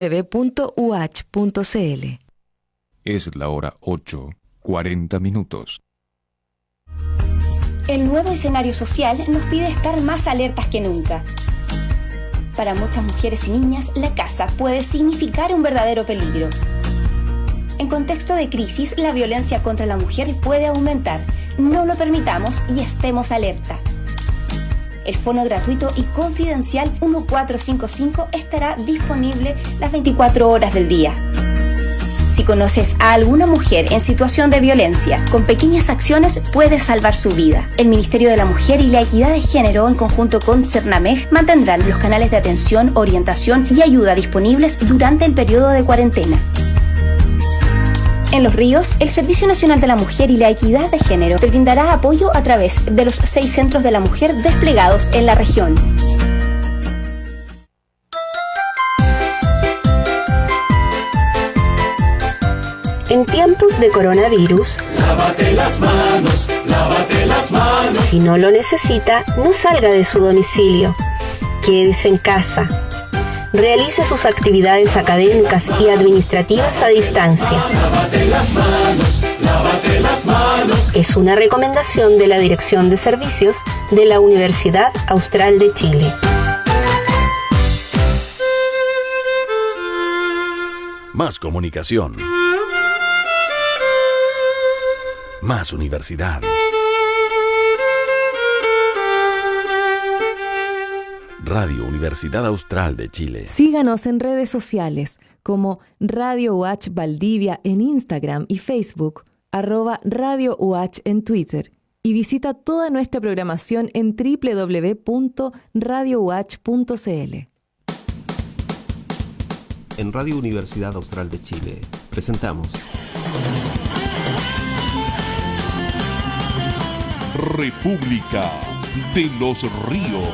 www.uach.cl. Es la hora 8:40. El nuevo escenario social nos pide estar más alertas que nunca. Para muchas mujeres y niñas, la casa puede significar un verdadero peligro. En contexto de crisis, la violencia contra la mujer puede aumentar. No lo permitamos y estemos alerta. El fono gratuito y confidencial 1455 estará disponible las 24 horas del día. Si conoces a alguna mujer en situación de violencia, con pequeñas acciones puedes salvar su vida. El Ministerio de la Mujer y la Equidad de Género, en conjunto con Cernameg, mantendrán los canales de atención, orientación y ayuda disponibles durante el periodo de cuarentena. En Los Ríos, el Servicio Nacional de la Mujer y la Equidad de Género te brindará apoyo a través de los 6 centros de la mujer desplegados en la región. En tiempos de coronavirus, lávate las manos, lávate las manos. Si no lo necesita, no salga de su domicilio. Quédese en casa. Realice sus actividades académicas y administrativas a distancia. Lávate las manos, lávate las manos. Es una recomendación de la Dirección de Servicios de la Universidad Austral de Chile. Más comunicación. Más universidad. Radio Universidad Austral de Chile. Síganos en redes sociales como Radio UH Valdivia en Instagram y Facebook, @Radio UH en Twitter, y visita toda nuestra programación en www.radiouh.cl. En Radio Universidad Austral de Chile presentamos República de los Ríos.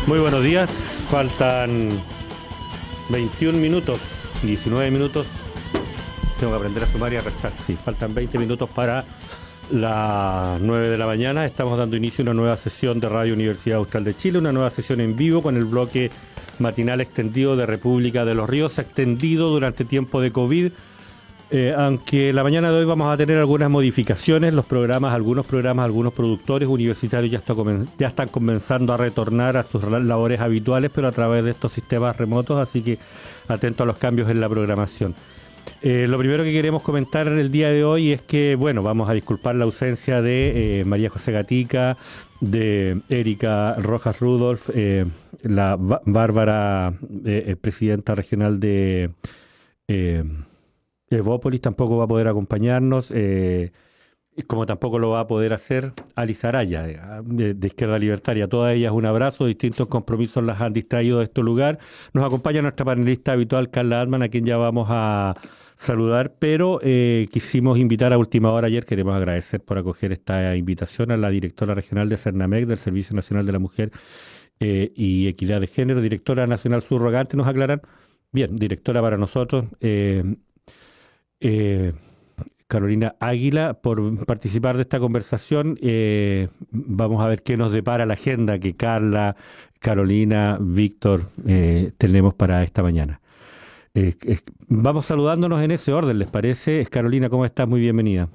Muy buenos días, faltan 21 minutos, 19 minutos, tengo que aprender a sumar y a restar, sí, faltan 20 minutos para las 9 de la mañana, estamos dando inicio a una nueva sesión de Radio Universidad Austral de Chile, una nueva sesión en vivo con el bloque matinal extendido de República de los Ríos, extendido durante tiempo de COVID. Aunque la mañana de hoy vamos a tener algunas modificaciones, algunos productores universitarios ya están comenzando a retornar a sus labores habituales, pero a través de estos sistemas remotos, así que atento a los cambios en la programación. Lo primero que queremos comentar el día de hoy es que, bueno, vamos a disculpar la ausencia de María José Gatica, de Erika Rojas Rudolph, la Bárbara, presidenta regional de Evópolis tampoco va a poder acompañarnos, como tampoco lo va a poder hacer Alice Araya, de Izquierda Libertaria. Todas ellas un abrazo, distintos compromisos las han distraído de este lugar. Nos acompaña nuestra panelista habitual, Carla Altman, a quien ya vamos a saludar, pero quisimos invitar a última hora ayer, queremos agradecer por acoger esta invitación a la directora regional de Cernameg, del Servicio Nacional de la Mujer y Equidad de Género, directora nacional subrogante, nos aclaran. Bien, directora para nosotros, Carolina Águila, por participar de esta conversación. Vamos a ver qué nos depara la agenda que Carla, Carolina, Víctor tenemos para esta mañana. Vamos saludándonos en ese orden, ¿les parece? Carolina, ¿cómo estás? Muy bienvenida.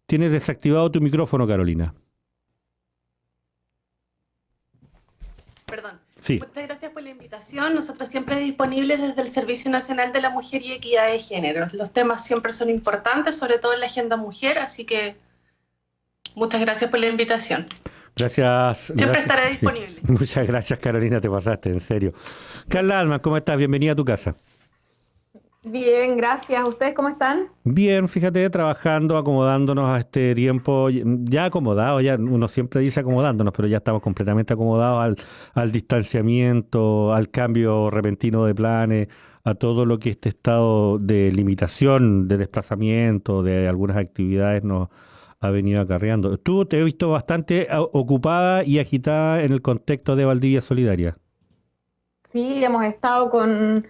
Tienes desactivado tu micrófono, Carolina. Perdón. Sí. Muchas gracias por la invitación. Nosotros siempre disponibles desde el Servicio Nacional de la Mujer y Equidad de Género. Los temas siempre son importantes, sobre todo en la agenda mujer, así que muchas gracias por la invitación. Gracias. Siempre estaré disponible. Sí. Muchas gracias, Carolina, te pasaste, en serio. Carla Alman, ¿cómo estás? Bienvenida a tu casa. Bien, gracias. ¿Ustedes cómo están? Bien, fíjate, trabajando, acomodándonos a este tiempo, ya acomodados, ya uno siempre dice acomodándonos, pero ya estamos completamente acomodados al distanciamiento, al cambio repentino de planes, a todo lo que este estado de limitación, de desplazamiento, de algunas actividades nos ha venido acarreando. Tú te he visto bastante ocupada y agitada en el contexto de Valdivia Solidaria. Sí, hemos estado con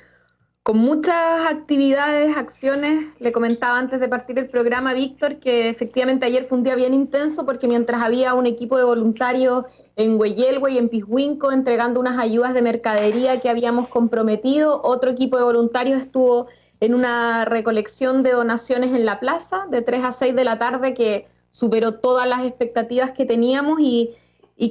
muchas actividades, acciones. Le comentaba antes de partir el programa a Víctor que efectivamente ayer fue un día bien intenso porque mientras había un equipo de voluntarios en Hueyelwe y en Pishuinco entregando unas ayudas de mercadería que habíamos comprometido, otro equipo de voluntarios estuvo en una recolección de donaciones en la plaza de 3 a 6 de la tarde que superó todas las expectativas que teníamos y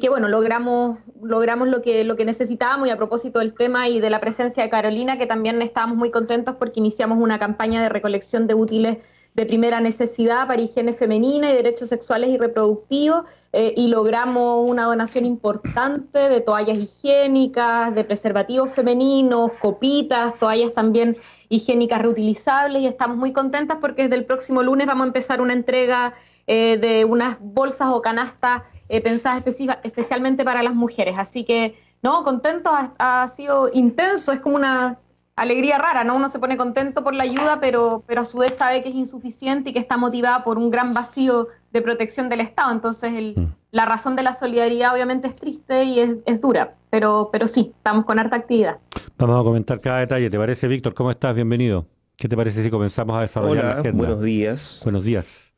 que bueno, logramos lo que necesitábamos. Y a propósito del tema y de la presencia de Carolina, que también estábamos muy contentos porque iniciamos una campaña de recolección de útiles de primera necesidad para higiene femenina y derechos sexuales y reproductivos, y logramos una donación importante de toallas higiénicas, de preservativos femeninos, copitas, toallas también higiénicas reutilizables, y estamos muy contentas porque desde el próximo lunes vamos a empezar una entrega de unas bolsas o canastas pensadas especialmente para las mujeres. Así que, no, contento, ha sido intenso, es como una alegría rara, ¿no? Uno se pone contento por la ayuda, pero a su vez sabe que es insuficiente y que está motivada por un gran vacío de protección del Estado. Entonces, la razón de la solidaridad obviamente es triste y es dura, pero sí, estamos con harta actividad. Vamos a comentar cada detalle. ¿Te parece, Víctor? ¿Cómo estás? Bienvenido. ¿Qué te parece si comenzamos a desarrollar la agenda? Buenos días. Buenos días.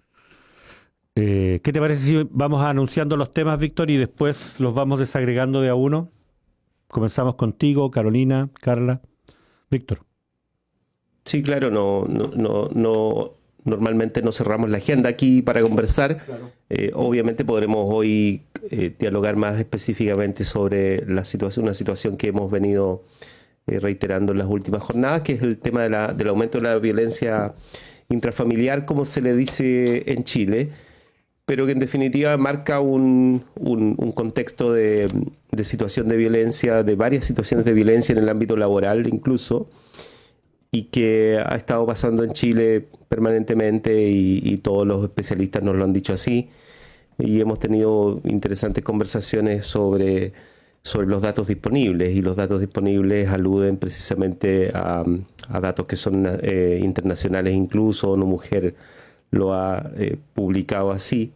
¿Qué te parece si vamos anunciando los temas, Víctor, y después los vamos desagregando de a uno? Comenzamos contigo, Carolina, Carla. Víctor. Sí, claro, normalmente no cerramos la agenda aquí para conversar. Claro. Obviamente podremos hoy dialogar más específicamente sobre una situación que hemos venido reiterando en las últimas jornadas, que es el tema del aumento de la violencia intrafamiliar, como se le dice en Chile, pero que en definitiva marca un contexto de situación de violencia, de varias situaciones de violencia en el ámbito laboral incluso, y que ha estado pasando en Chile permanentemente y todos los especialistas nos lo han dicho así, y hemos tenido interesantes conversaciones sobre los datos disponibles, y los datos disponibles aluden precisamente a datos que son internacionales incluso. ONU Mujer lo ha publicado así.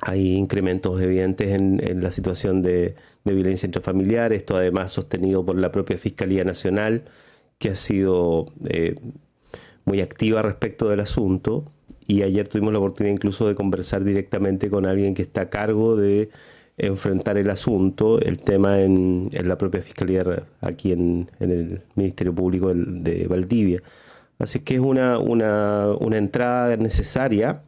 Hay incrementos evidentes en la situación de violencia intrafamiliar, esto además sostenido por la propia Fiscalía Nacional, que ha sido muy activa respecto del asunto, y ayer tuvimos la oportunidad incluso de conversar directamente con alguien que está a cargo de enfrentar el asunto, el tema en la propia Fiscalía aquí en el Ministerio Público de Valdivia. Así que es una entrada necesaria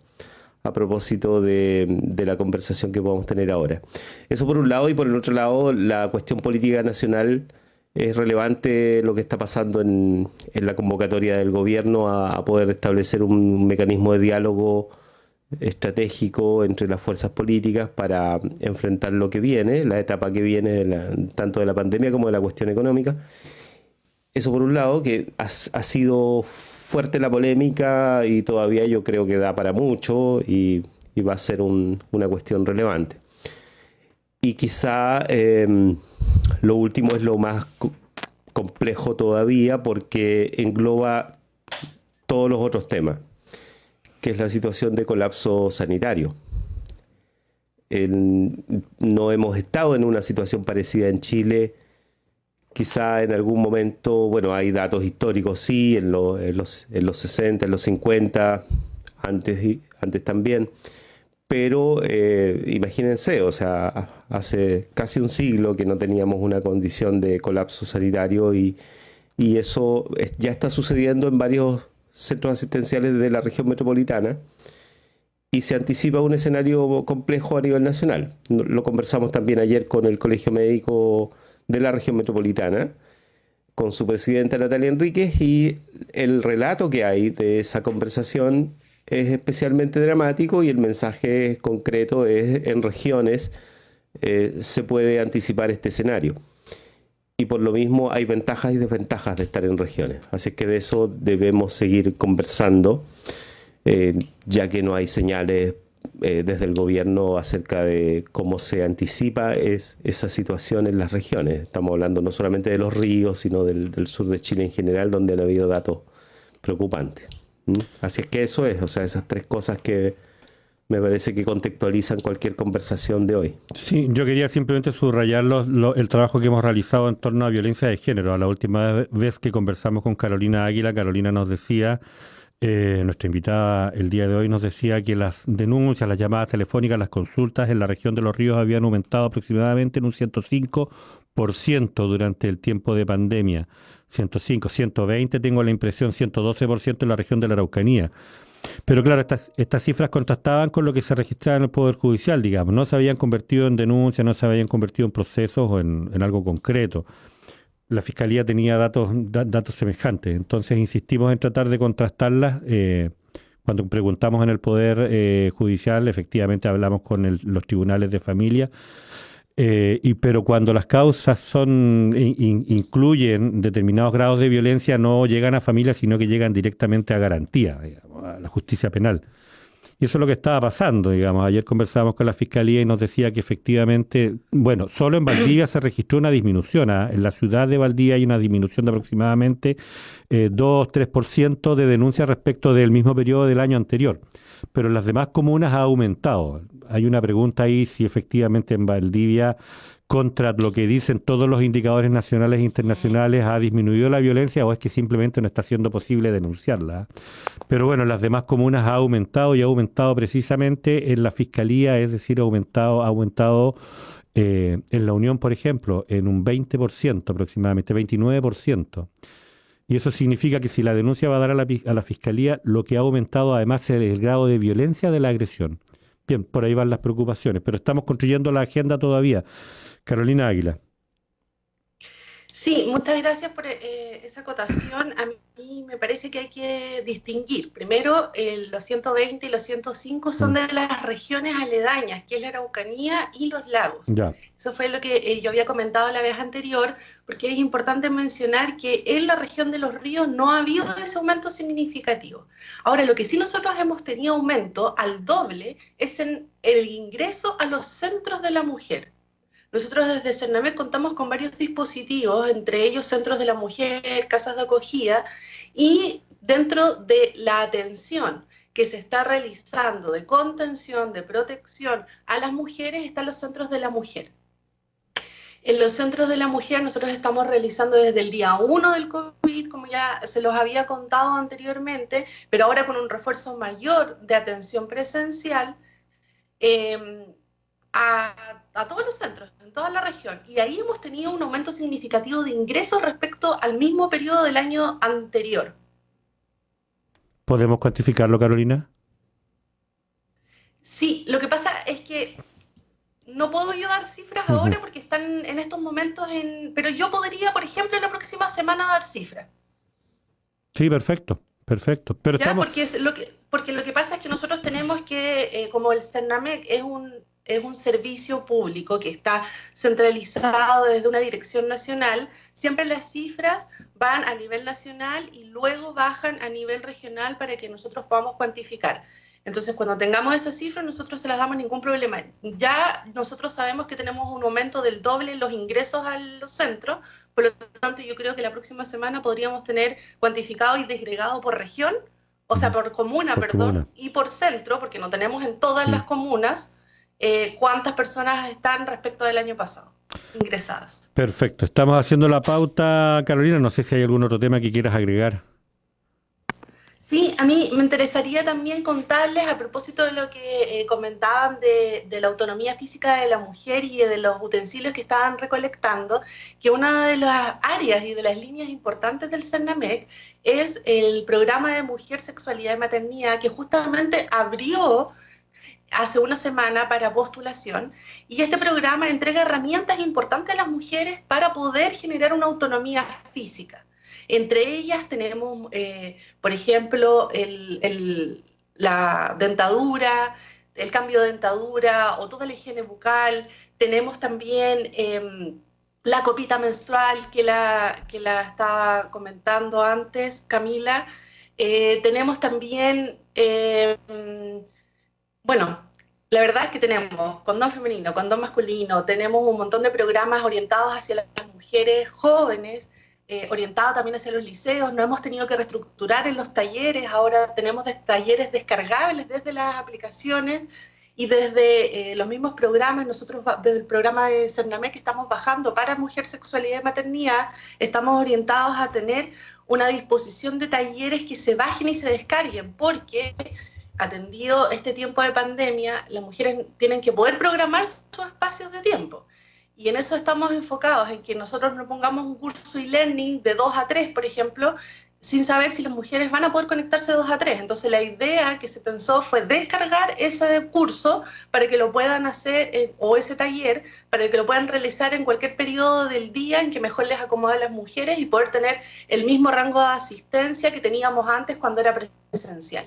a propósito de la conversación que podamos tener ahora. Eso por un lado, y por el otro lado, la cuestión política nacional. Es relevante lo que está pasando en la convocatoria del gobierno a poder establecer un mecanismo de diálogo estratégico entre las fuerzas políticas para enfrentar lo que viene, la etapa que viene tanto de la pandemia como de la cuestión económica. Eso por un lado, que ha sido fuerte la polémica y todavía yo creo que da para mucho y va a ser una cuestión relevante. Y quizá lo último es lo más complejo todavía, porque engloba todos los otros temas, que es la situación de colapso sanitario. No hemos estado en una situación parecida en Chile. Quizá en algún momento, bueno, hay datos históricos, sí, en los 60, en los 50, antes también. Pero imagínense, o sea, hace casi un siglo que no teníamos una condición de colapso sanitario, y eso ya está sucediendo en varios centros asistenciales de la región metropolitana, y se anticipa un escenario complejo a nivel nacional. Lo conversamos también ayer con el Colegio Médico de la región metropolitana, con su presidenta Natalia Enríquez, y el relato que hay de esa conversación es especialmente dramático, y el mensaje concreto es: en regiones se puede anticipar este escenario. y por lo mismo hay ventajas y desventajas de estar en regiones. Así que de eso debemos seguir conversando, ya que no hay señales desde el gobierno acerca de cómo se anticipa esa situación en las regiones. Estamos hablando no solamente de los ríos, sino del sur de Chile en general, donde han habido datos preocupantes. Así es que eso es, o sea, esas tres cosas que me parece que contextualizan cualquier conversación de hoy. Sí, yo quería simplemente subrayar el trabajo que hemos realizado en torno a violencia de género. La última vez que conversamos con Carolina Águila, Carolina nos decía, nuestra invitada el día de hoy nos decía que las denuncias, las llamadas telefónicas, las consultas en la región de Los Ríos habían aumentado aproximadamente en un 105% durante el tiempo de pandemia. 105, 120, tengo la impresión, 112% en la región de la Araucanía. Pero claro, estas cifras contrastaban con lo que se registraba en el Poder Judicial, digamos. No se habían convertido en denuncias, no se habían convertido en procesos o en algo concreto. La Fiscalía tenía datos semejantes. Entonces insistimos en tratar de contrastarlas. Cuando preguntamos en el Poder Judicial, efectivamente hablamos con los tribunales de familia. Pero cuando las causas incluyen determinados grados de violencia, no llegan a familias, sino que llegan directamente a garantía, digamos, a la justicia penal. Y eso es lo que estaba pasando, digamos. Ayer conversábamos con la Fiscalía y nos decía que efectivamente, bueno, solo en Valdivia se registró una disminución. En la ciudad de Valdivia hay una disminución de aproximadamente 2-3% de denuncias respecto del mismo periodo del año anterior. Pero en las demás comunas ha aumentado. Hay una pregunta ahí si efectivamente en Valdivia, contra lo que dicen todos los indicadores nacionales e internacionales, ha disminuido la violencia o es que simplemente no está siendo posible denunciarla. Pero bueno, en las demás comunas ha aumentado y ha aumentado precisamente en la Fiscalía, es decir, ha aumentado en La Unión, por ejemplo, en un 20% aproximadamente, 29%. Y eso significa que si la denuncia va a dar a la Fiscalía, lo que ha aumentado además es el grado de violencia de la agresión. Bien, por ahí van las preocupaciones, pero estamos construyendo la agenda todavía. Carolina Águila. Sí, muchas gracias por esa acotación. A mí me parece que hay que distinguir. Primero, los 120 y los 105 son de las regiones aledañas, que es la Araucanía y los lagos. Ya. Eso fue lo que yo había comentado la vez anterior, porque es importante mencionar que en la región de Los Ríos no ha habido ese aumento significativo. Ahora, lo que sí nosotros hemos tenido aumento al doble es en el ingreso a los centros de la mujer. Nosotros desde Cernamec contamos con varios dispositivos, entre ellos centros de la mujer, casas de acogida, y dentro de la atención que se está realizando de contención, de protección a las mujeres, están los centros de la mujer. En los centros de la mujer nosotros estamos realizando desde el día 1 del COVID, como ya se los había contado anteriormente, pero ahora con un refuerzo mayor de atención presencial, a todos los centros, en toda la región. Y ahí hemos tenido un aumento significativo de ingresos respecto al mismo periodo del año anterior. ¿Podemos cuantificarlo, Carolina? Sí, lo que pasa es que no puedo yo dar cifras ahora porque están en estos momentos pero yo podría, por ejemplo, la próxima semana dar cifras. Sí, perfecto. Pero ¿ya? Porque lo que pasa es que nosotros tenemos que, como el Cernamec es un servicio público que está centralizado desde una dirección nacional, siempre las cifras van a nivel nacional y luego bajan a nivel regional para que nosotros podamos cuantificar. Entonces, cuando tengamos esas cifras, nosotros se las damos ningún problema. Ya nosotros sabemos que tenemos un aumento del doble en los ingresos a los centros, por lo tanto, yo creo que la próxima semana podríamos tener cuantificado y desgregado por región, o sea, por comuna, y por centro, porque no tenemos en todas las comunas, cuántas personas están respecto del año pasado ingresadas. Perfecto. Estamos haciendo la pauta, Carolina. No sé si hay algún otro tema que quieras agregar. Sí, a mí me interesaría también contarles, a propósito de lo que comentaban de la autonomía física de la mujer y de los utensilios que estaban recolectando, que una de las áreas y de las líneas importantes del Cernamec es el programa de Mujer, Sexualidad y Maternidad, que justamente abrió hace una semana para postulación, y este programa entrega herramientas importantes a las mujeres para poder generar una autonomía física. Entre ellas tenemos, por ejemplo, la dentadura, el cambio de dentadura o toda la higiene bucal. Tenemos también la copita menstrual que la estaba comentando antes, Camila. Tenemos también, la verdad es que tenemos condón femenino, condón masculino, tenemos un montón de programas orientados hacia las mujeres jóvenes, orientados también hacia los liceos. No hemos tenido que reestructurar en los talleres, ahora tenemos talleres descargables desde las aplicaciones y desde los mismos programas. Nosotros desde el programa de Cernamec que estamos bajando para mujer, sexualidad y maternidad, estamos orientados a tener una disposición de talleres que se bajen y se descarguen, porque atendido este tiempo de pandemia, las mujeres tienen que poder programar sus espacios de tiempo. Y en eso estamos enfocados, en que nosotros no pongamos un curso e-learning de 2 a 3, por ejemplo, sin saber si las mujeres van a poder conectarse de 2 a 3. Entonces la idea que se pensó fue descargar ese curso para que lo puedan hacer, o ese taller, para que lo puedan realizar en cualquier periodo del día en que mejor les acomode a las mujeres y poder tener el mismo rango de asistencia que teníamos antes cuando era presencial.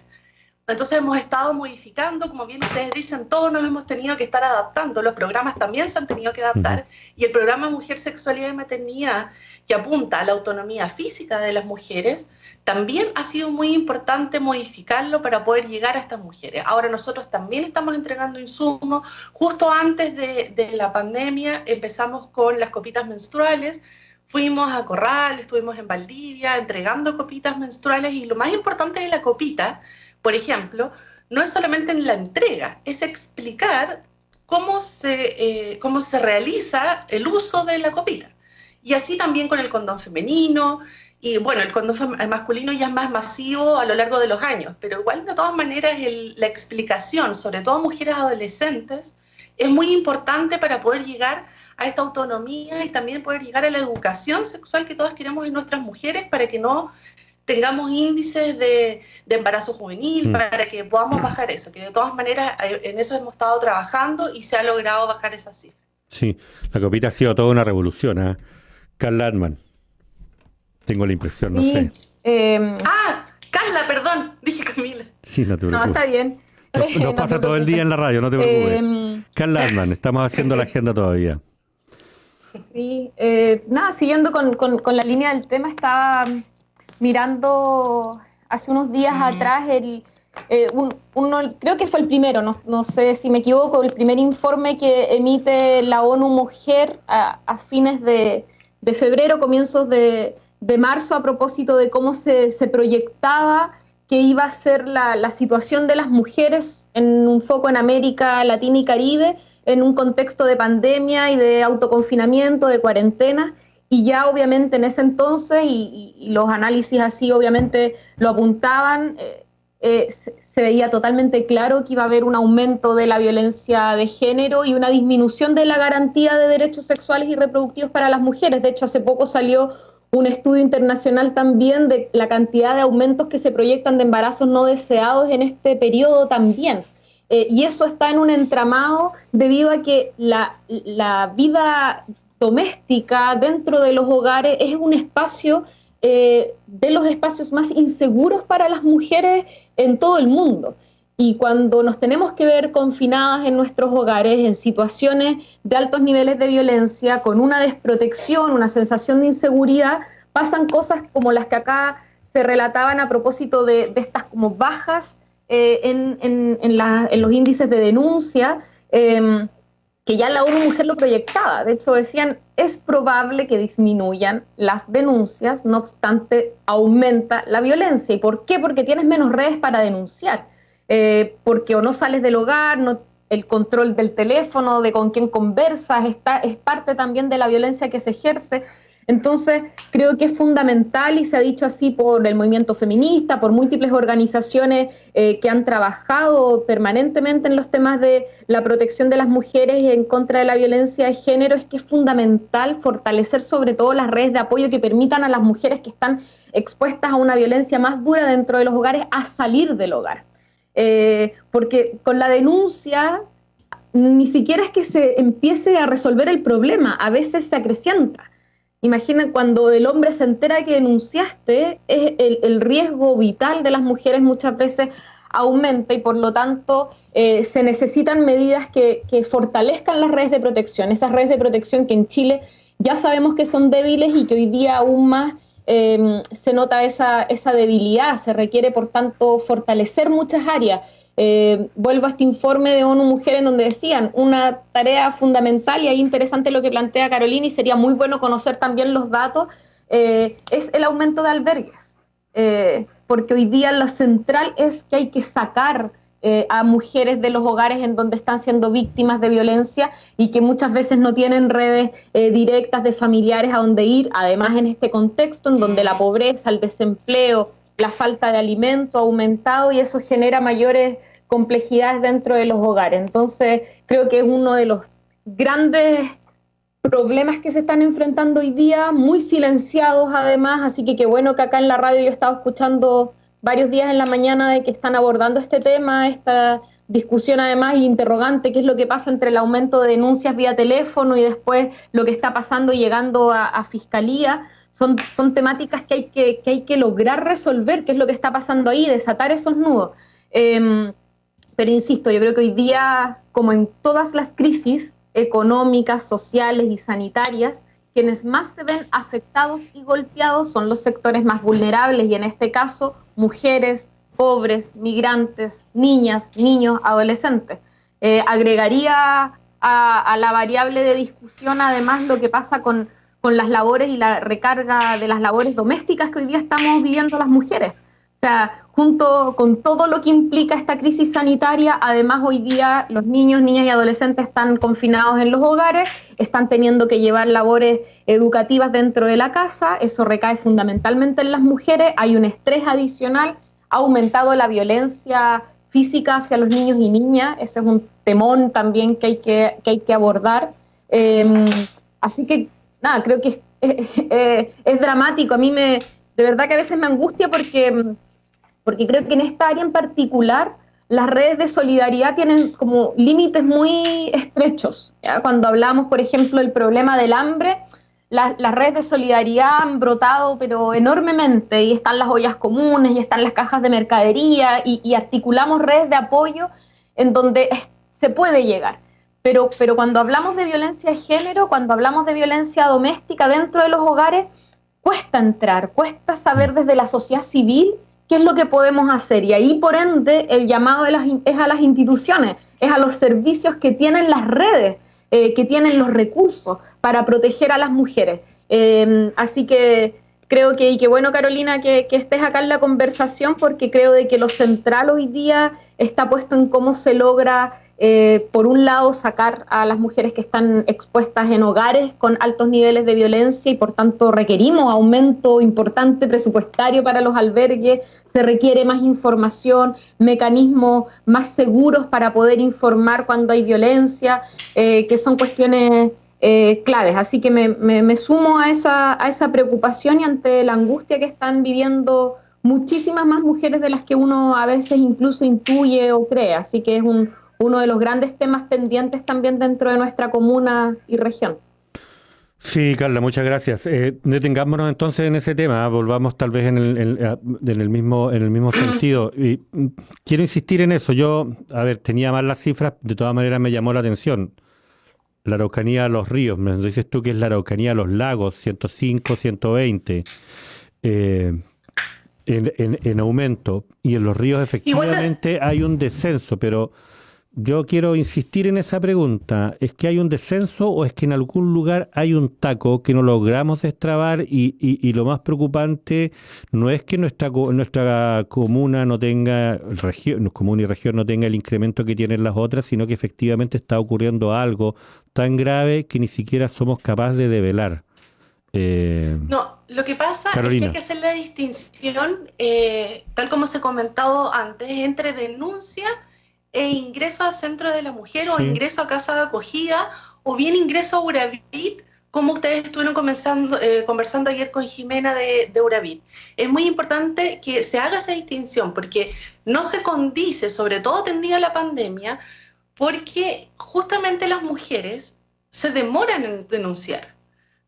Entonces hemos estado modificando, como bien ustedes dicen, todos nos hemos tenido que estar adaptando, los programas también se han tenido que adaptar, y el programa Mujer, Sexualidad y Maternidad, que apunta a la autonomía física de las mujeres, también ha sido muy importante modificarlo para poder llegar a estas mujeres. Ahora nosotros también estamos entregando insumos. Justo antes de la pandemia empezamos con las copitas menstruales. Fuimos a Corral, estuvimos en Valdivia entregando copitas menstruales, y lo más importante de la copita, por ejemplo, no es solamente en la entrega, es explicar cómo se realiza el uso de la copita. Y así también con el condón femenino, y bueno, el condón masculino ya es más masivo a lo largo de los años, pero igual de todas maneras la explicación, sobre todo mujeres adolescentes, es muy importante para poder llegar a esta autonomía y también poder llegar a la educación sexual que todas queremos en nuestras mujeres, para que no tengamos índices de embarazo juvenil, para que podamos bajar eso, que de todas maneras en eso hemos estado trabajando y se ha logrado bajar esa cifra. Sí, la copita ha sido toda una revolución, ¿eh? Carl Landman, tengo la impresión, sí, no sé. Carla, perdón, dije Camila. Sí, no te preocupes. No, está bien. Nos pasa todo el día en la radio, no te preocupes. Carl Landman, estamos haciendo la agenda todavía. Sí, siguiendo con la línea del tema, estaba mirando hace unos días atrás creo que fue el primero, no sé si me equivoco, el primer informe que emite la ONU Mujer a fines de febrero, comienzos de marzo, a propósito de cómo se proyectaba que iba a ser la situación de las mujeres en un foco en América Latina y Caribe, en un contexto de pandemia y de autoconfinamiento, de cuarentena. Y ya obviamente en ese entonces, y los análisis así obviamente lo apuntaban, se veía totalmente claro que iba a haber un aumento de la violencia de género y una disminución de la garantía de derechos sexuales y reproductivos para las mujeres. De hecho, hace poco salió un estudio internacional también de la cantidad de aumentos que se proyectan de embarazos no deseados en este periodo también. Y eso está en un entramado debido a que la vida doméstica dentro de los hogares es un espacio de los espacios más inseguros para las mujeres en todo el mundo. Y cuando nos tenemos que ver confinadas en nuestros hogares, en situaciones de altos niveles de violencia, con una desprotección, una sensación de inseguridad, pasan cosas como las que acá se relataban a propósito de estas como bajas en los índices de denuncia, que ya la ONU Mujer lo proyectaba. De hecho, decían, es probable que disminuyan las denuncias, no obstante, aumenta la violencia. ¿Y por qué? Porque tienes menos redes para denunciar. Porque o no sales del hogar, el control del teléfono, de con quién conversas, es parte también de la violencia que se ejerce. Entonces, creo que es fundamental, y se ha dicho así por el movimiento feminista, por múltiples organizaciones que han trabajado permanentemente en los temas de la protección de las mujeres en contra de la violencia de género, es que es fundamental fortalecer sobre todo las redes de apoyo que permitan a las mujeres que están expuestas a una violencia más dura dentro de los hogares a salir del hogar. Porque con la denuncia ni siquiera es que se empiece a resolver el problema, a veces se acrecienta. Imaginen, cuando el hombre se entera que denunciaste, el riesgo vital de las mujeres muchas veces aumenta, y por lo tanto se necesitan medidas que fortalezcan las redes de protección, esas redes de protección que en Chile ya sabemos que son débiles y que hoy día aún más se nota esa debilidad. Se requiere, por tanto, fortalecer muchas áreas. Vuelvo a este informe de ONU Mujer en donde decían una tarea fundamental, y ahí interesante lo que plantea Carolina, y sería muy bueno conocer también los datos, es el aumento de albergues, porque hoy día lo central es que hay que sacar a mujeres de los hogares en donde están siendo víctimas de violencia y que muchas veces no tienen redes directas de familiares a donde ir, además en este contexto en donde la pobreza, el desempleo, la falta de alimento ha aumentado, y eso genera mayores complejidades dentro de los hogares. Entonces creo que es uno de los grandes problemas que se están enfrentando hoy día, muy silenciados además, así que qué bueno que acá en la radio yo he estado escuchando varios días en la mañana de que están abordando este tema, esta discusión además interrogante, qué es lo que pasa entre el aumento de denuncias vía teléfono y después lo que está pasando y llegando a fiscalía. Son temáticas que hay que lograr resolver, qué es lo que está pasando ahí, desatar esos nudos. Pero insisto, yo creo que hoy día, como en todas las crisis económicas, sociales y sanitarias, quienes más se ven afectados y golpeados son los sectores más vulnerables, y en este caso, mujeres, pobres, migrantes, niñas, niños, adolescentes. Agregaría a la variable de discusión además lo que pasa con las labores y la recarga de las labores domésticas que hoy día estamos viviendo las mujeres. O sea, junto con todo lo que implica esta crisis sanitaria, además hoy día los niños, niñas y adolescentes están confinados en los hogares, están teniendo que llevar labores educativas dentro de la casa, eso recae fundamentalmente en las mujeres, hay un estrés adicional, ha aumentado la violencia física hacia los niños y niñas, ese es un temón también que hay que abordar. Así que, nada, creo que es dramático. A mí de verdad que a veces me angustia porque creo que en esta área en particular las redes de solidaridad tienen como límites muy estrechos, ¿ya? Cuando hablamos, por ejemplo, del problema del hambre, las redes de solidaridad han brotado pero enormemente, y están las ollas comunes, y están las cajas de mercadería, y articulamos redes de apoyo en donde se puede llegar. Pero cuando hablamos de violencia de género, cuando hablamos de violencia doméstica dentro de los hogares, cuesta entrar, cuesta saber desde la sociedad civil qué es lo que podemos hacer. Y ahí, por ende, el llamado es a las instituciones, es a los servicios que tienen las redes, que tienen los recursos para proteger a las mujeres. Así que creo que, y qué bueno, Carolina, que estés acá en la conversación, porque creo de que lo central hoy día está puesto en cómo se logra, por un lado, sacar a las mujeres que están expuestas en hogares con altos niveles de violencia, y por tanto requerimos aumento importante presupuestario para los albergues, se requiere más información, mecanismos más seguros para poder informar cuando hay violencia, que son cuestiones claves. Así que me sumo a esa preocupación, y ante la angustia que están viviendo muchísimas más mujeres de las que uno a veces incluso intuye o cree. Así que es uno de los grandes temas pendientes también dentro de nuestra comuna y región. Sí, Carla, muchas gracias. Detengámonos entonces en ese tema, volvamos tal vez en el mismo sentido. Y quiero insistir en eso. Yo, tenía mal las cifras, de todas maneras me llamó la atención. La Araucanía a los ríos, me dices tú que es la Araucanía a los lagos, 105, 120, en aumento. Y en los ríos efectivamente hay un descenso, pero yo quiero insistir en esa pregunta. ¿Es que hay un descenso o es que en algún lugar hay un taco que no logramos destrabar? Y lo más preocupante no es que nuestra comuna no tenga, comuna y región no tenga el incremento que tienen las otras, sino que efectivamente está ocurriendo algo tan grave que ni siquiera somos capaces de develar. No, lo que pasa, Carolina, es que hay que hacer la distinción, tal como se ha comentado antes, entre denuncia e ingreso al centro de la mujer, o ingreso a casa de acogida, o bien ingreso a Uravit, como ustedes estuvieron conversando ayer con Jimena de Uravit. Es muy importante que se haga esa distinción, porque no se condice, sobre todo tendida la pandemia, porque justamente las mujeres se demoran en denunciar,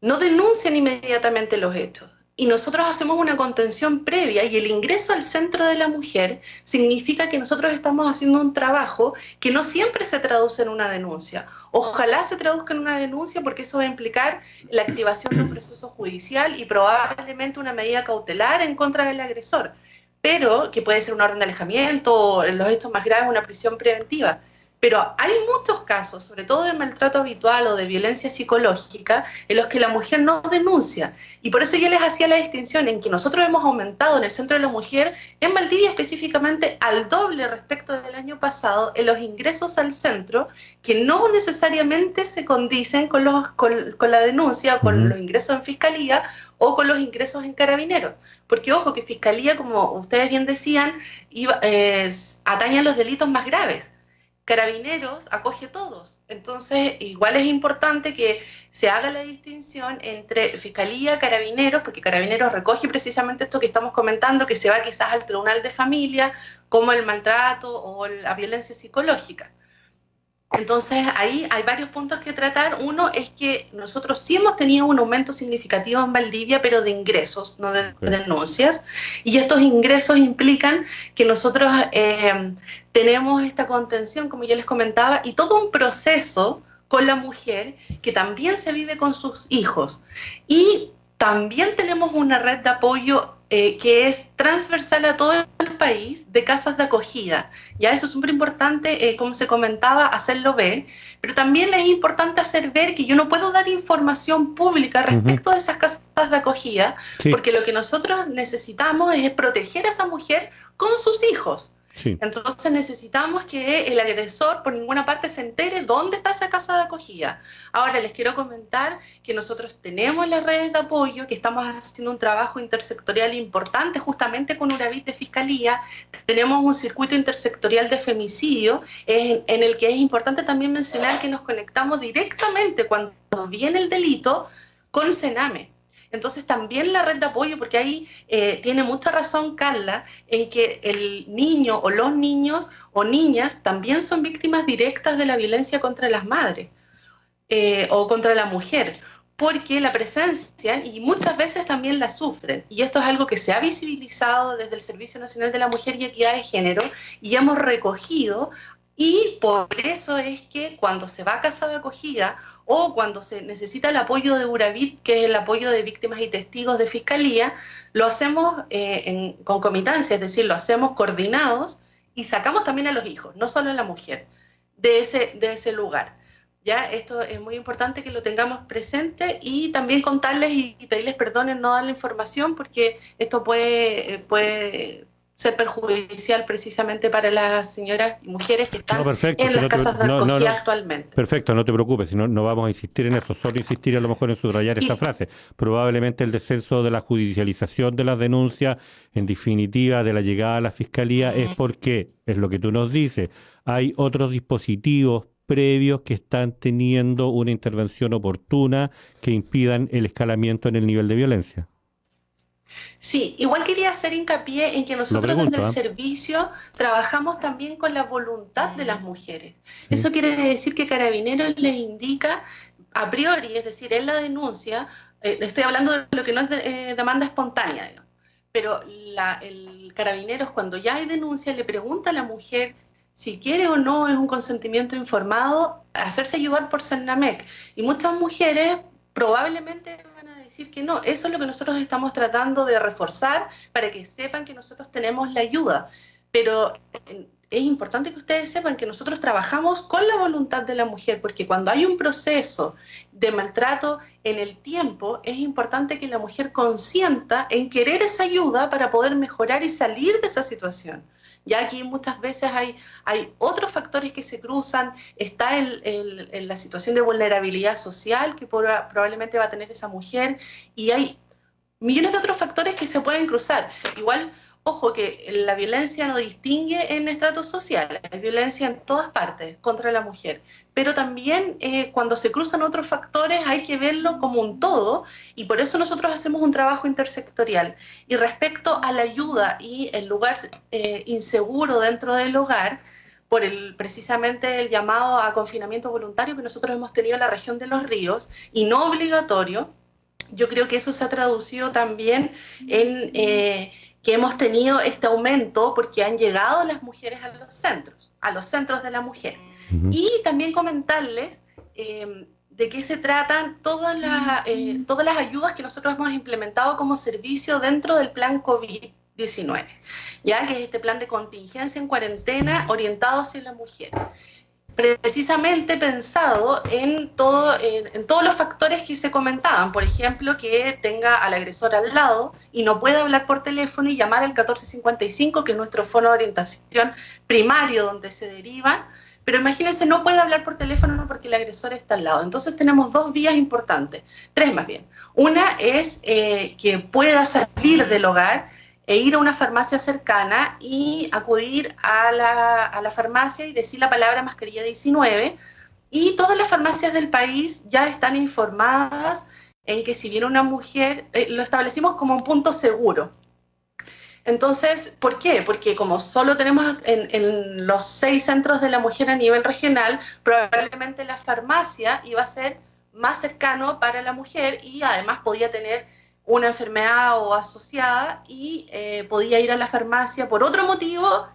no denuncian inmediatamente los hechos. y nosotros hacemos una contención previa, y el ingreso al centro de la mujer significa que nosotros estamos haciendo un trabajo que no siempre se traduce en una denuncia. Ojalá se traduzca en una denuncia, porque eso va a implicar la activación de un proceso judicial y probablemente una medida cautelar en contra del agresor, pero que puede ser una orden de alejamiento o, en los hechos más graves, una prisión preventiva. Pero hay muchos casos, sobre todo de maltrato habitual o de violencia psicológica, en los que la mujer no denuncia. Y por eso yo les hacía la distinción en que nosotros hemos aumentado en el Centro de la Mujer, en Valdivia específicamente, al doble respecto del año pasado, en los ingresos al centro, que no necesariamente se condicen con la denuncia, con los ingresos en Fiscalía o con los ingresos en Carabineros. Porque ojo, que Fiscalía, como ustedes bien decían, atañe a los delitos más graves. Carabineros acoge todos. Entonces, igual es importante que se haga la distinción entre Fiscalía, Carabineros, porque Carabineros recoge precisamente esto que estamos comentando, que se va quizás al tribunal de familia, como el maltrato o la violencia psicológica. Entonces, ahí hay varios puntos que tratar. Uno es que nosotros sí hemos tenido un aumento significativo en Valdivia, pero de ingresos, no de denuncias. Y estos ingresos implican que nosotros tenemos esta contención, como ya les comentaba, y todo un proceso con la mujer que también se vive con sus hijos. Y también tenemos una red de apoyo que es transversal a todo el país, de casas de acogida. Ya eso es súper importante, como se comentaba, hacerlo ver, pero también es importante hacer ver que yo no puedo dar información pública respecto de esas casas de acogida, porque lo que nosotros necesitamos es proteger a esa mujer con sus hijos. Entonces necesitamos que el agresor por ninguna parte se entere dónde está esa casa de acogida. Ahora les quiero comentar que nosotros tenemos las redes de apoyo, que estamos haciendo un trabajo intersectorial importante justamente con URAVIT de Fiscalía. Tenemos un circuito intersectorial de femicidio en el que es importante también mencionar que nos conectamos directamente cuando viene el delito con CENAME. Entonces también la red de apoyo, porque ahí tiene mucha razón Carla, en que el niño o los niños o niñas también son víctimas directas de la violencia contra las madres o contra la mujer, porque la presencia y muchas veces también la sufren. Y esto es algo que se ha visibilizado desde el Servicio Nacional de la Mujer y Equidad de Género y hemos recogido. Y por eso es que cuando se va a casa de acogida o cuando se necesita el apoyo de URAVIT, que es el apoyo de víctimas y testigos de Fiscalía, lo hacemos en concomitancia, es decir, lo hacemos coordinados y sacamos también a los hijos, no solo a la mujer, de ese lugar. Ya, esto es muy importante que lo tengamos presente y también contarles y pedirles perdón en no dar la información, porque esto puede ser perjudicial precisamente para las señoras y mujeres que están en las casas de acogida actualmente. Perfecto, no te preocupes, si no vamos a insistir en eso, solo insistir a lo mejor en subrayar esa frase. Probablemente el descenso de la judicialización de las denuncias, en definitiva de la llegada a la Fiscalía, es porque, es lo que tú nos dices, hay otros dispositivos previos que están teniendo una intervención oportuna que impidan el escalamiento en el nivel de violencia. Sí, igual quería hacer hincapié en que nosotros desde el servicio trabajamos también con la voluntad de las mujeres. Eso quiere decir que Carabineros les indica a priori, es decir, en la denuncia, estoy hablando de lo que no es demanda espontánea, digamos, pero el Carabineros, cuando ya hay denuncia, le pregunta a la mujer si quiere o no, es un consentimiento informado, hacerse ayudar por CENAMEC. Y muchas mujeres probablemente van a decir que no. Eso es lo que nosotros estamos tratando de reforzar para que sepan que nosotros tenemos la ayuda. Pero es importante que ustedes sepan que nosotros trabajamos con la voluntad de la mujer, porque cuando hay un proceso de maltrato en el tiempo, es importante que la mujer consienta en querer esa ayuda para poder mejorar y salir de esa situación. Ya aquí muchas veces hay otros factores que se cruzan, está la situación de vulnerabilidad social que probablemente va a tener esa mujer, y hay millones de otros factores que se pueden cruzar. Igual, ojo, que la violencia no distingue en estratos sociales, hay violencia en todas partes contra la mujer, pero también cuando se cruzan otros factores hay que verlo como un todo, y por eso nosotros hacemos un trabajo intersectorial. Y respecto a la ayuda y el lugar inseguro dentro del hogar, por precisamente el llamado a confinamiento voluntario que nosotros hemos tenido en la región de Los Ríos, y no obligatorio, yo creo que eso se ha traducido también en que hemos tenido este aumento porque han llegado las mujeres a los centros de la mujer. Y también comentarles de qué se tratan todas las ayudas que nosotros hemos implementado como servicio dentro del plan COVID-19, ya que es este plan de contingencia en cuarentena orientado hacia la mujer. Precisamente pensado en todos los factores que se comentaban, por ejemplo, que tenga al agresor al lado y no pueda hablar por teléfono y llamar al 1455, que es nuestro fono de orientación primario donde se derivan, pero imagínense, no puede hablar por teléfono porque el agresor está al lado. Entonces tenemos dos vías importantes, tres más bien. Una es que pueda salir del hogar e ir a una farmacia cercana y acudir a la farmacia y decir la palabra mascarilla 19, y todas las farmacias del país ya están informadas en que si viene una mujer, lo establecimos como un punto seguro. Entonces, ¿por qué? Porque como solo tenemos en los 6 centros de la mujer a nivel regional, probablemente la farmacia iba a ser más cercano para la mujer y además podía tener una enfermedad o asociada y podía ir a la farmacia por otro motivo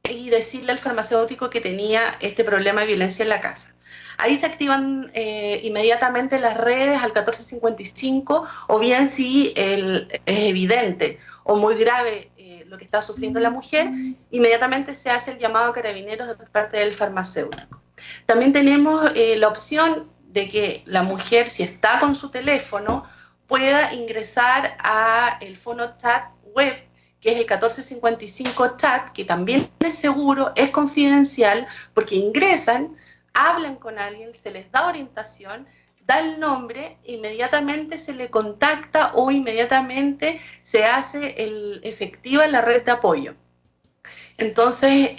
y decirle al farmacéutico que tenía este problema de violencia en la casa. Ahí se activan inmediatamente las redes al 1455, o bien si es evidente o muy grave lo que está sufriendo la mujer, inmediatamente se hace el llamado a carabineros de parte del farmacéutico. También tenemos la opción de que la mujer, si está con su teléfono, pueda ingresar a el fono chat web, que es el 1455 chat, que también es seguro, es confidencial, porque ingresan, hablan con alguien, se les da orientación, da el nombre, inmediatamente se le contacta o inmediatamente se hace efectiva la red de apoyo. Entonces,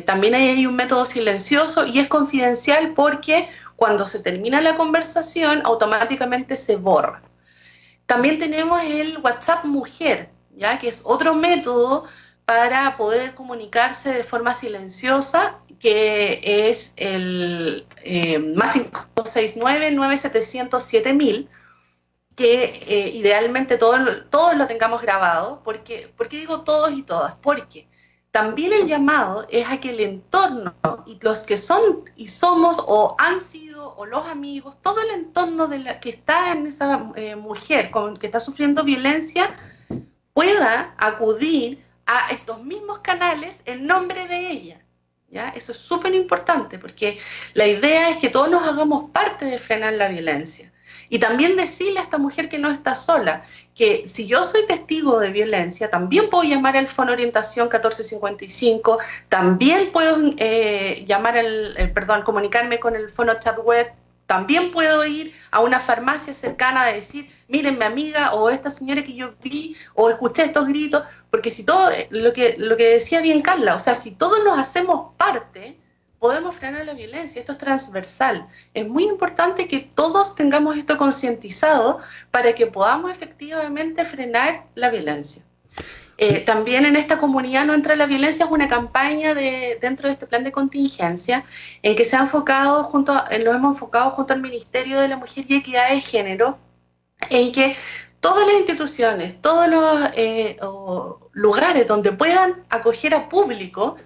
también hay un método silencioso y es confidencial porque cuando se termina la conversación, automáticamente se borra. También tenemos el WhatsApp Mujer, ¿ya? Que es otro método para poder comunicarse de forma silenciosa, que es el más 569-9700-7000, que idealmente todos lo tengamos grabado. ¿Por qué digo todos y todas? Porque también el llamado es a que el entorno, y los que son y somos o han sido, o los amigos, todo el entorno de la que está en esa mujer que está sufriendo violencia, pueda acudir a estos mismos canales en nombre de ella, ¿ya? Eso es súper importante, porque la idea es que todos nos hagamos parte de frenar la violencia. Y también decirle a esta mujer que no está sola, que si yo soy testigo de violencia, también puedo llamar al fono orientación 1455, también puedo comunicarme con el fono chat web, también puedo ir a una farmacia cercana a decir, miren, mi amiga o esta señora que yo vi o escuché estos gritos, porque si todo, lo que decía bien Carla, o sea, si todos nos hacemos parte, podemos frenar la violencia. Esto es transversal. Es muy importante que todos tengamos esto concientizado para que podamos efectivamente frenar la violencia. También en esta comunidad no entra la violencia es una campaña dentro de este plan de contingencia en que nos hemos enfocado junto al Ministerio de la Mujer y Equidad de Género, en que todas las instituciones, todos los lugares donde puedan acoger a público,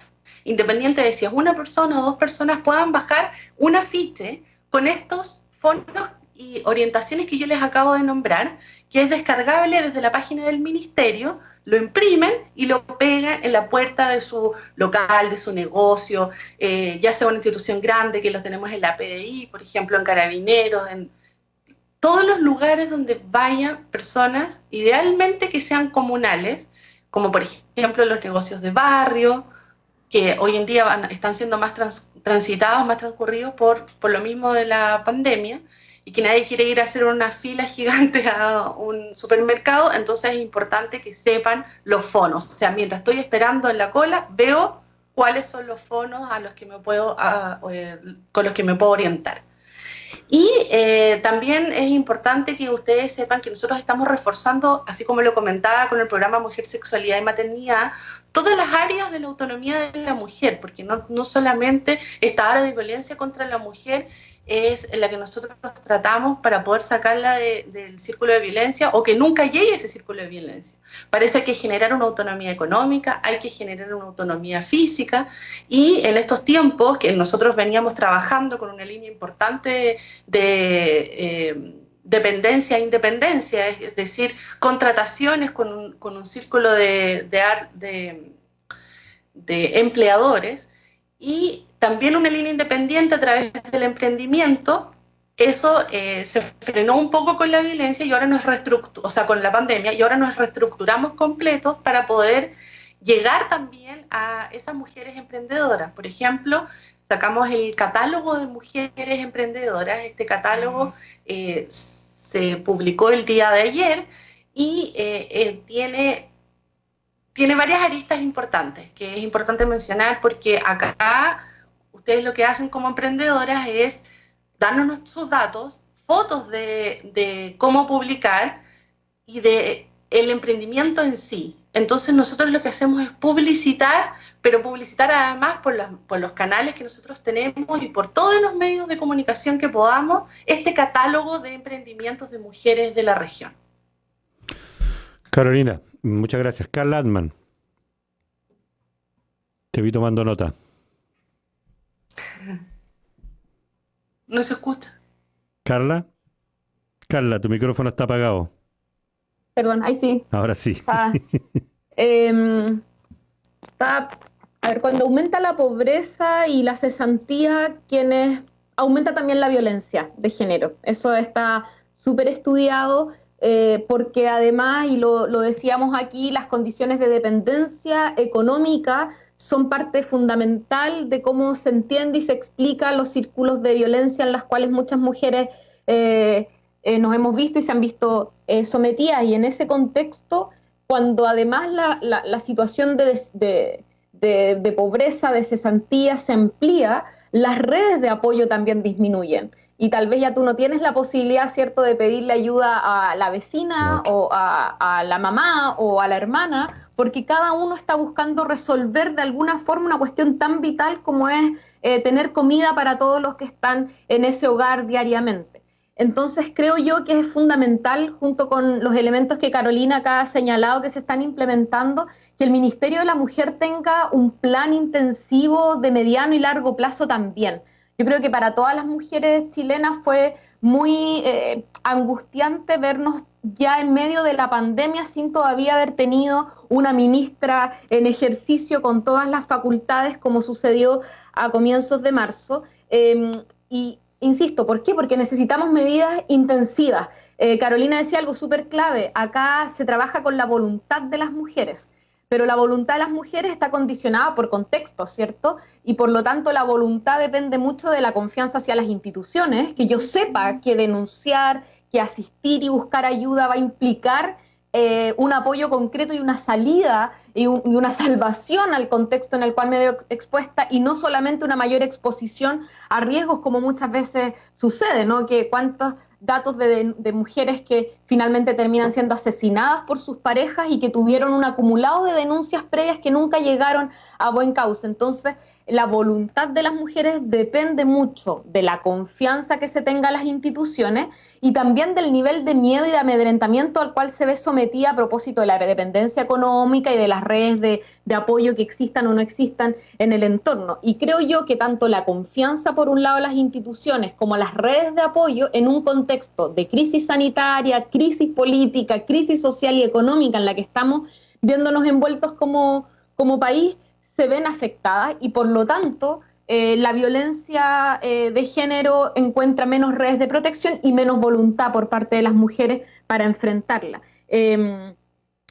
independiente de si es una persona o dos personas, puedan bajar un afiche con estos fondos y orientaciones que yo les acabo de nombrar, que es descargable desde la página del Ministerio, lo imprimen y lo pegan en la puerta de su local, de su negocio, ya sea una institución grande, que los tenemos en la PDI, por ejemplo, en Carabineros, en todos los lugares donde vayan personas, idealmente que sean comunales, como por ejemplo los negocios de barrio, que hoy en día están siendo más transitados, más transcurridos por lo mismo de la pandemia, y que nadie quiere ir a hacer una fila gigante a un supermercado. Entonces es importante que sepan los fonos. O sea, mientras estoy esperando en la cola, veo cuáles son los fonos con los que me puedo orientar. Y también es importante que ustedes sepan que nosotros estamos reforzando, así como lo comentaba con el programa Mujer, Sexualidad y Maternidad, todas las áreas de la autonomía de la mujer, porque no solamente esta área de violencia contra la mujer es la que nosotros tratamos para poder sacarla del círculo de violencia o que nunca llegue a ese círculo de violencia. Para eso hay que generar una autonomía económica, hay que generar una autonomía física y en estos tiempos que nosotros veníamos trabajando con una línea importante de dependencia a independencia, es decir, contrataciones con un círculo de empleadores y también una línea independiente a través del emprendimiento. Eso se frenó un poco con la violencia y ahora con la pandemia, y ahora nos reestructuramos completos para poder llegar también a esas mujeres emprendedoras. Por ejemplo, sacamos el catálogo de mujeres emprendedoras. Este catálogo se publicó el día de ayer y tiene varias aristas importantes, que es importante mencionar porque acá ustedes lo que hacen como emprendedoras es darnos sus datos, fotos de cómo publicar y de el emprendimiento en sí. Entonces nosotros lo que hacemos es publicitar, pero publicitar además por los canales que nosotros tenemos y por todos los medios de comunicación que podamos, este catálogo de emprendimientos de mujeres de la región. Carolina, muchas gracias. Carla Atman. Te vi tomando nota. No se escucha. Carla, tu micrófono está apagado. Perdón, ahí sí. Ahora sí. A ver, cuando aumenta la pobreza y la cesantía, aumenta también la violencia de género. Eso está súper estudiado, porque además, y lo decíamos aquí, las condiciones de dependencia económica son parte fundamental de cómo se entiende y se explica los círculos de violencia en las cuales muchas mujeres nos hemos visto y se han visto sometidas. Y en ese contexto, cuando además la situación de pobreza, de cesantía se amplía, las redes de apoyo también disminuyen. Y tal vez ya tú no tienes la posibilidad, ¿cierto?, de pedirle ayuda a la vecina o a la mamá o a la hermana, porque cada uno está buscando resolver de alguna forma una cuestión tan vital como es tener comida para todos los que están en ese hogar diariamente. Entonces creo yo que es fundamental, junto con los elementos que Carolina acá ha señalado que se están implementando, que el Ministerio de la Mujer tenga un plan intensivo de mediano y largo plazo también. Yo creo que para todas las mujeres chilenas fue muy angustiante vernos ya en medio de la pandemia sin todavía haber tenido una ministra en ejercicio con todas las facultades como sucedió a comienzos de marzo. Y insisto, ¿por qué? Porque necesitamos medidas intensivas. Carolina decía algo súper clave, acá se trabaja con la voluntad de las mujeres. Pero la voluntad de las mujeres está condicionada por contexto, ¿cierto? Y por lo tanto la voluntad depende mucho de la confianza hacia las instituciones, que yo sepa que denunciar, que asistir y buscar ayuda va a implicar un apoyo concreto y una salida y una salvación al contexto en el cual me veo expuesta y no solamente una mayor exposición a riesgos como muchas veces sucede, ¿no? Que cuántos datos de mujeres que finalmente terminan siendo asesinadas por sus parejas y que tuvieron un acumulado de denuncias previas que nunca llegaron a buen cauce. Entonces, la voluntad de las mujeres depende mucho de la confianza que se tenga a las instituciones y también del nivel de miedo y de amedrentamiento al cual se ve sometida a propósito de la dependencia económica y de las redes de apoyo que existan o no existan en el entorno. Y creo yo que tanto la confianza por un lado de las instituciones como las redes de apoyo en un contexto de crisis sanitaria, crisis política, crisis social y económica en la que estamos viéndonos envueltos como país, se ven afectadas y por lo tanto la violencia de género encuentra menos redes de protección y menos voluntad por parte de las mujeres para enfrentarla.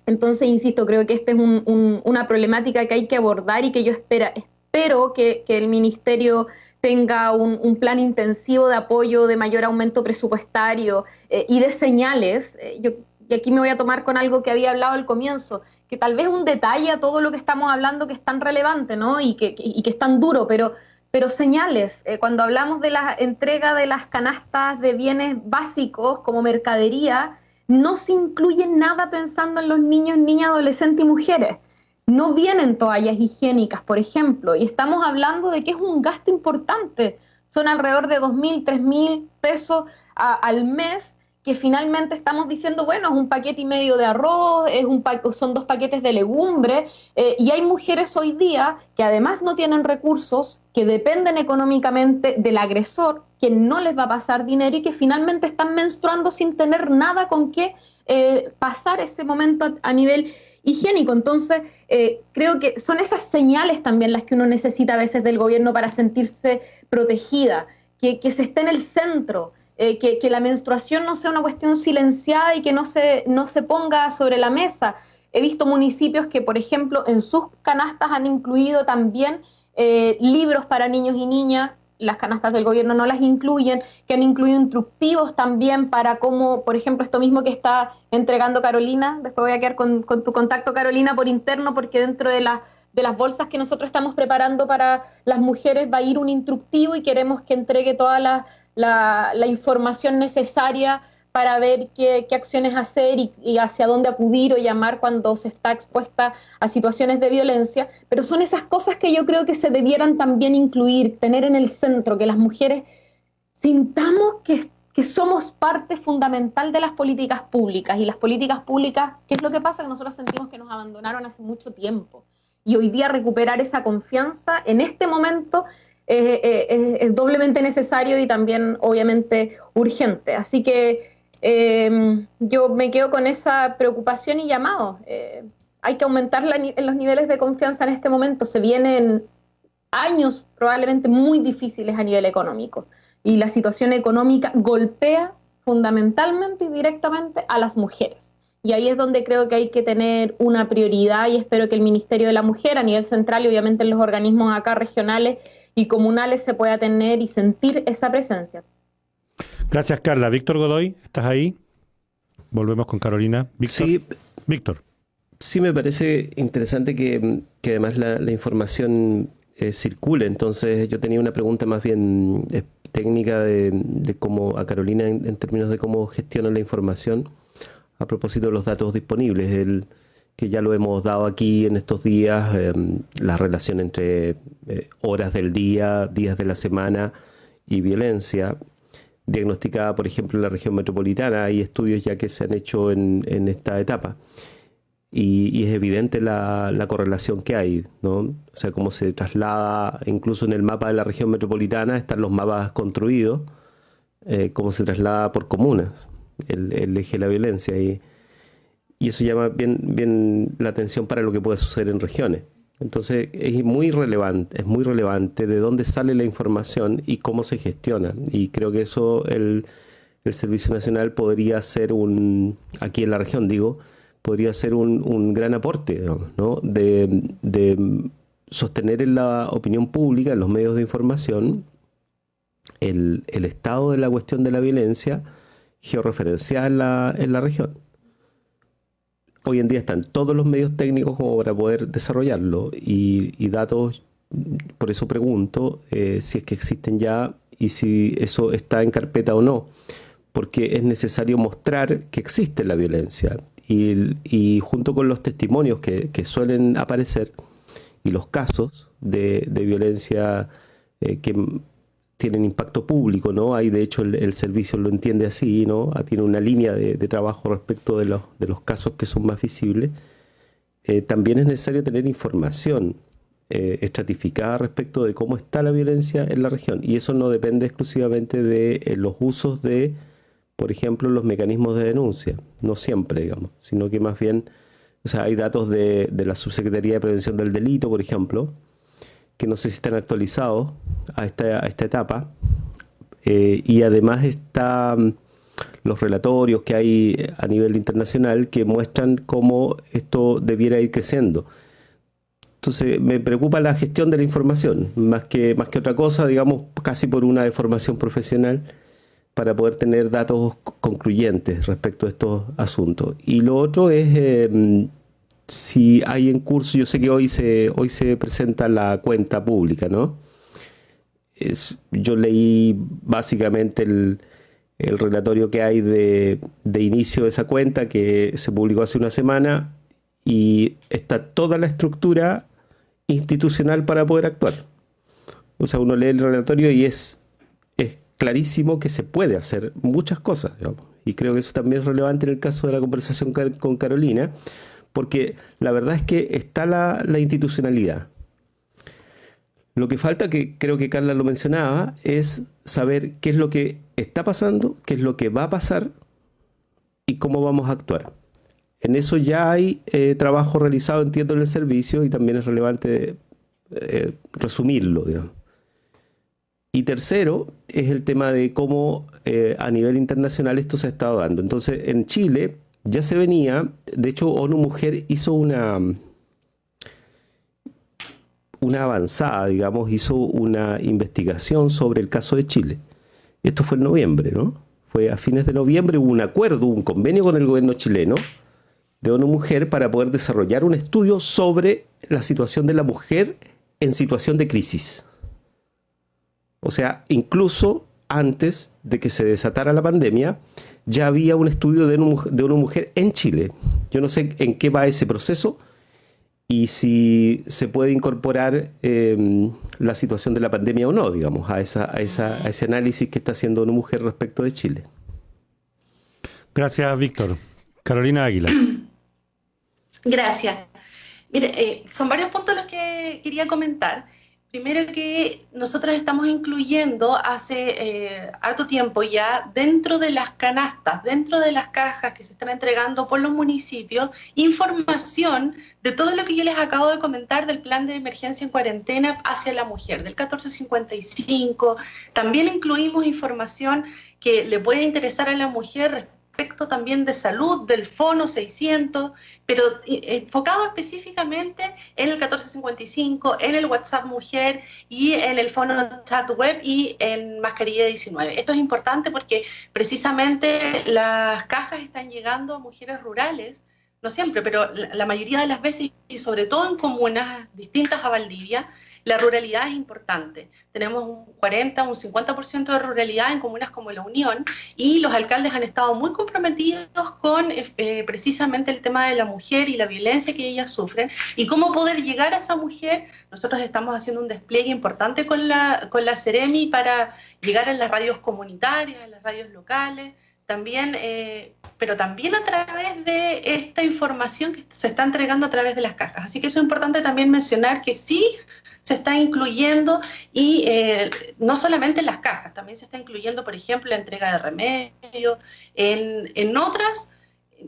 Entonces, insisto, creo que esta es una problemática que hay que abordar y que yo espero que el Ministerio tenga un plan intensivo de apoyo, de mayor aumento presupuestario y de señales. Y aquí me voy a tomar con algo que había hablado al comienzo, que tal vez un detalle a todo lo que estamos hablando que es tan relevante, ¿no? y que es tan duro, pero señales. Cuando hablamos de la entrega de las canastas de bienes básicos como mercadería, no se incluye nada pensando en los niños, niñas, adolescentes y mujeres. No vienen toallas higiénicas, por ejemplo, y estamos hablando de que es un gasto importante. son alrededor de 2.000, 3.000 pesos al mes, que finalmente estamos diciendo, bueno, es un paquete y medio de arroz, son 2 paquetes de legumbre, y hay mujeres hoy día que además no tienen recursos, que dependen económicamente del agresor, que no les va a pasar dinero y que finalmente están menstruando sin tener nada con qué pasar ese momento a nivel higiénico. Entonces, creo que son esas señales también las que uno necesita a veces del gobierno para sentirse protegida, que se esté en el centro, que la menstruación no sea una cuestión silenciada y que no se ponga sobre la mesa. He visto municipios que, por ejemplo, en sus canastas han incluido también libros para niños y niñas. Las canastas del gobierno no las incluyen, que han incluido instructivos también para cómo, por ejemplo, esto mismo que está entregando Carolina. Después voy a quedar con tu contacto, Carolina, por interno, porque dentro de las bolsas que nosotros estamos preparando para las mujeres va a ir un instructivo y queremos que entregue toda la información necesaria para ver qué acciones hacer y hacia dónde acudir o llamar cuando se está expuesta a situaciones de violencia. Pero son esas cosas que yo creo que se debieran también incluir, tener en el centro, que las mujeres sintamos que somos parte fundamental de las políticas públicas. Y las políticas públicas, ¿qué es lo que pasa? Que nosotros sentimos que nos abandonaron hace mucho tiempo. Y hoy día recuperar esa confianza en este momento es doblemente necesario y también obviamente urgente. Así que yo me quedo con esa preocupación y llamado. Hay que aumentar los niveles de confianza en este momento. Se vienen años probablemente muy difíciles a nivel económico y la situación económica golpea fundamentalmente y directamente a las mujeres. Y ahí es donde creo que hay que tener una prioridad y espero que el Ministerio de la Mujer a nivel central y obviamente en los organismos acá regionales y comunales se pueda tener y sentir esa presencia. Gracias, Carla. Víctor Godoy, ¿estás ahí? Volvemos con Carolina. Víctor. Sí, Víctor. Sí, me parece interesante que además la información circule. Entonces, yo tenía una pregunta más bien técnica de cómo a Carolina en términos de cómo gestiona la información a propósito de los datos disponibles, que ya lo hemos dado aquí en estos días, la relación entre horas del día, días de la semana y violencia diagnosticada, por ejemplo, en la región metropolitana. Hay estudios ya que se han hecho en esta etapa y es evidente la correlación que hay, ¿no? O sea, cómo se traslada, incluso en el mapa de la región metropolitana están los mapas construidos, cómo se traslada por comunas el eje de la violencia y eso llama bien la atención para lo que puede suceder en regiones. Entonces es muy relevante de dónde sale la información y cómo se gestiona. Y creo que eso el Servicio Nacional podría ser aquí en la región podría ser un gran aporte, digamos, ¿no? de sostener en la opinión pública, en los medios de información, el estado de la cuestión de la violencia georreferenciada en la región. Hoy en día están todos los medios técnicos como para poder desarrollarlo y datos, por eso pregunto si es que existen ya y si eso está en carpeta o no, porque es necesario mostrar que existe la violencia y junto con los testimonios que suelen aparecer y los casos de violencia que tienen impacto público, ¿no? Ahí de hecho el servicio lo entiende así, ¿no? Tiene una línea de trabajo respecto de los casos que son más visibles. También es necesario tener información estratificada respecto de cómo está la violencia en la región. Y eso no depende exclusivamente de los usos de, por ejemplo, los mecanismos de denuncia. No siempre, digamos, sino que más bien, o sea, hay datos de la Subsecretaría de Prevención del Delito, por ejemplo, que no sé si están actualizados a esta etapa, y además están los relatorios que hay a nivel internacional que muestran cómo esto debiera ir creciendo. Entonces me preocupa la gestión de la información, más que otra cosa, digamos, casi por una deformación profesional, para poder tener datos concluyentes respecto a estos asuntos. Y lo otro es si hay en curso, yo sé que hoy se presenta la cuenta pública, ¿no? Yo leí básicamente el relatorio que hay de inicio de esa cuenta que se publicó hace una semana y está toda la estructura institucional para poder actuar. O sea, uno lee el relatorio y es clarísimo que se puede hacer muchas cosas, digamos. Y creo que eso también es relevante en el caso de la conversación con Carolina, porque la verdad es que está la institucionalidad. Lo que falta, que creo que Carla lo mencionaba, es saber qué es lo que está pasando, qué es lo que va a pasar y cómo vamos a actuar. En eso ya hay trabajo realizado, entiendo, en el servicio, y también es relevante resumirlo, digamos. Y tercero, es el tema de cómo a nivel internacional esto se ha estado dando. Entonces, en Chile ya se venía, de hecho, ONU Mujer hizo una avanzada, digamos, hizo una investigación sobre el caso de Chile. Esto fue en noviembre, ¿no? Fue a fines de noviembre, hubo un acuerdo, un convenio con el gobierno chileno de ONU Mujer para poder desarrollar un estudio sobre la situación de la mujer en situación de crisis. O sea, incluso antes de que se desatara la pandemia, ya había un estudio de ONU Mujer en Chile. Yo no sé en qué va ese proceso y si se puede incorporar la situación de la pandemia o no, digamos, a ese análisis que está haciendo ONU Mujer respecto de Chile. Gracias, Víctor. Carolina Águila. Gracias. Mire, son varios puntos los que quería comentar. Primero, que nosotros estamos incluyendo hace harto tiempo ya dentro de las canastas, dentro de las cajas que se están entregando por los municipios, información de todo lo que yo les acabo de comentar del plan de emergencia en cuarentena hacia la mujer, del 1455. También incluimos información que le puede interesar a la mujer respecto también de salud, del Fono 600, pero enfocado específicamente en el 1455, en el WhatsApp Mujer y en el Fono Chat Web y en Mascarilla 19. Esto es importante porque precisamente las cajas están llegando a mujeres rurales, no siempre, pero la mayoría de las veces, y sobre todo en comunas distintas a Valdivia, la ruralidad es importante. Tenemos un 40, un 50% de ruralidad en comunas como La Unión, y los alcaldes han estado muy comprometidos con precisamente el tema de la mujer y la violencia que ellas sufren y cómo poder llegar a esa mujer. Nosotros estamos haciendo un despliegue importante con la Seremi para llegar a las radios comunitarias, a las radios locales, también, pero también a través de esta información que se está entregando a través de las cajas. Así que eso es importante también mencionar, que sí se está incluyendo, y no solamente en las cajas, también se está incluyendo, por ejemplo, la entrega de remedios. En otras,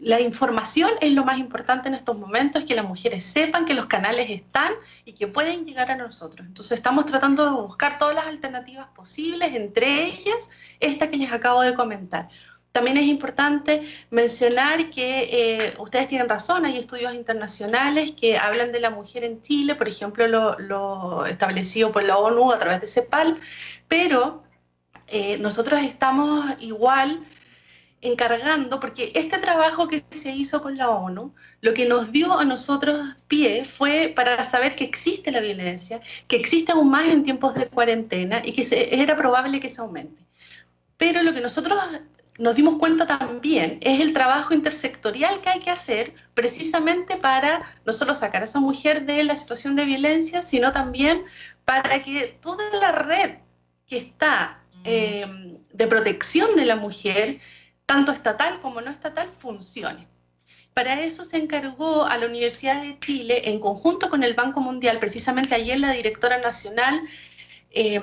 la información es lo más importante en estos momentos, que las mujeres sepan que los canales están y que pueden llegar a nosotros. Entonces estamos tratando de buscar todas las alternativas posibles, entre ellas esta que les acabo de comentar. También es importante mencionar que ustedes tienen razón, hay estudios internacionales que hablan de la mujer en Chile, por ejemplo, lo establecido por la ONU a través de CEPAL, pero nosotros estamos igual encargando, porque este trabajo que se hizo con la ONU, lo que nos dio a nosotros pie fue para saber que existe la violencia, que existe aún más en tiempos de cuarentena y que era probable que se aumente. Pero lo que nosotros nos dimos cuenta también es el trabajo intersectorial que hay que hacer precisamente para no solo sacar a esa mujer de la situación de violencia, sino también para que toda la red que está de protección de la mujer, tanto estatal como no estatal, funcione. Para eso se encargó a la Universidad de Chile, en conjunto con el Banco Mundial. Precisamente ayer la directora nacional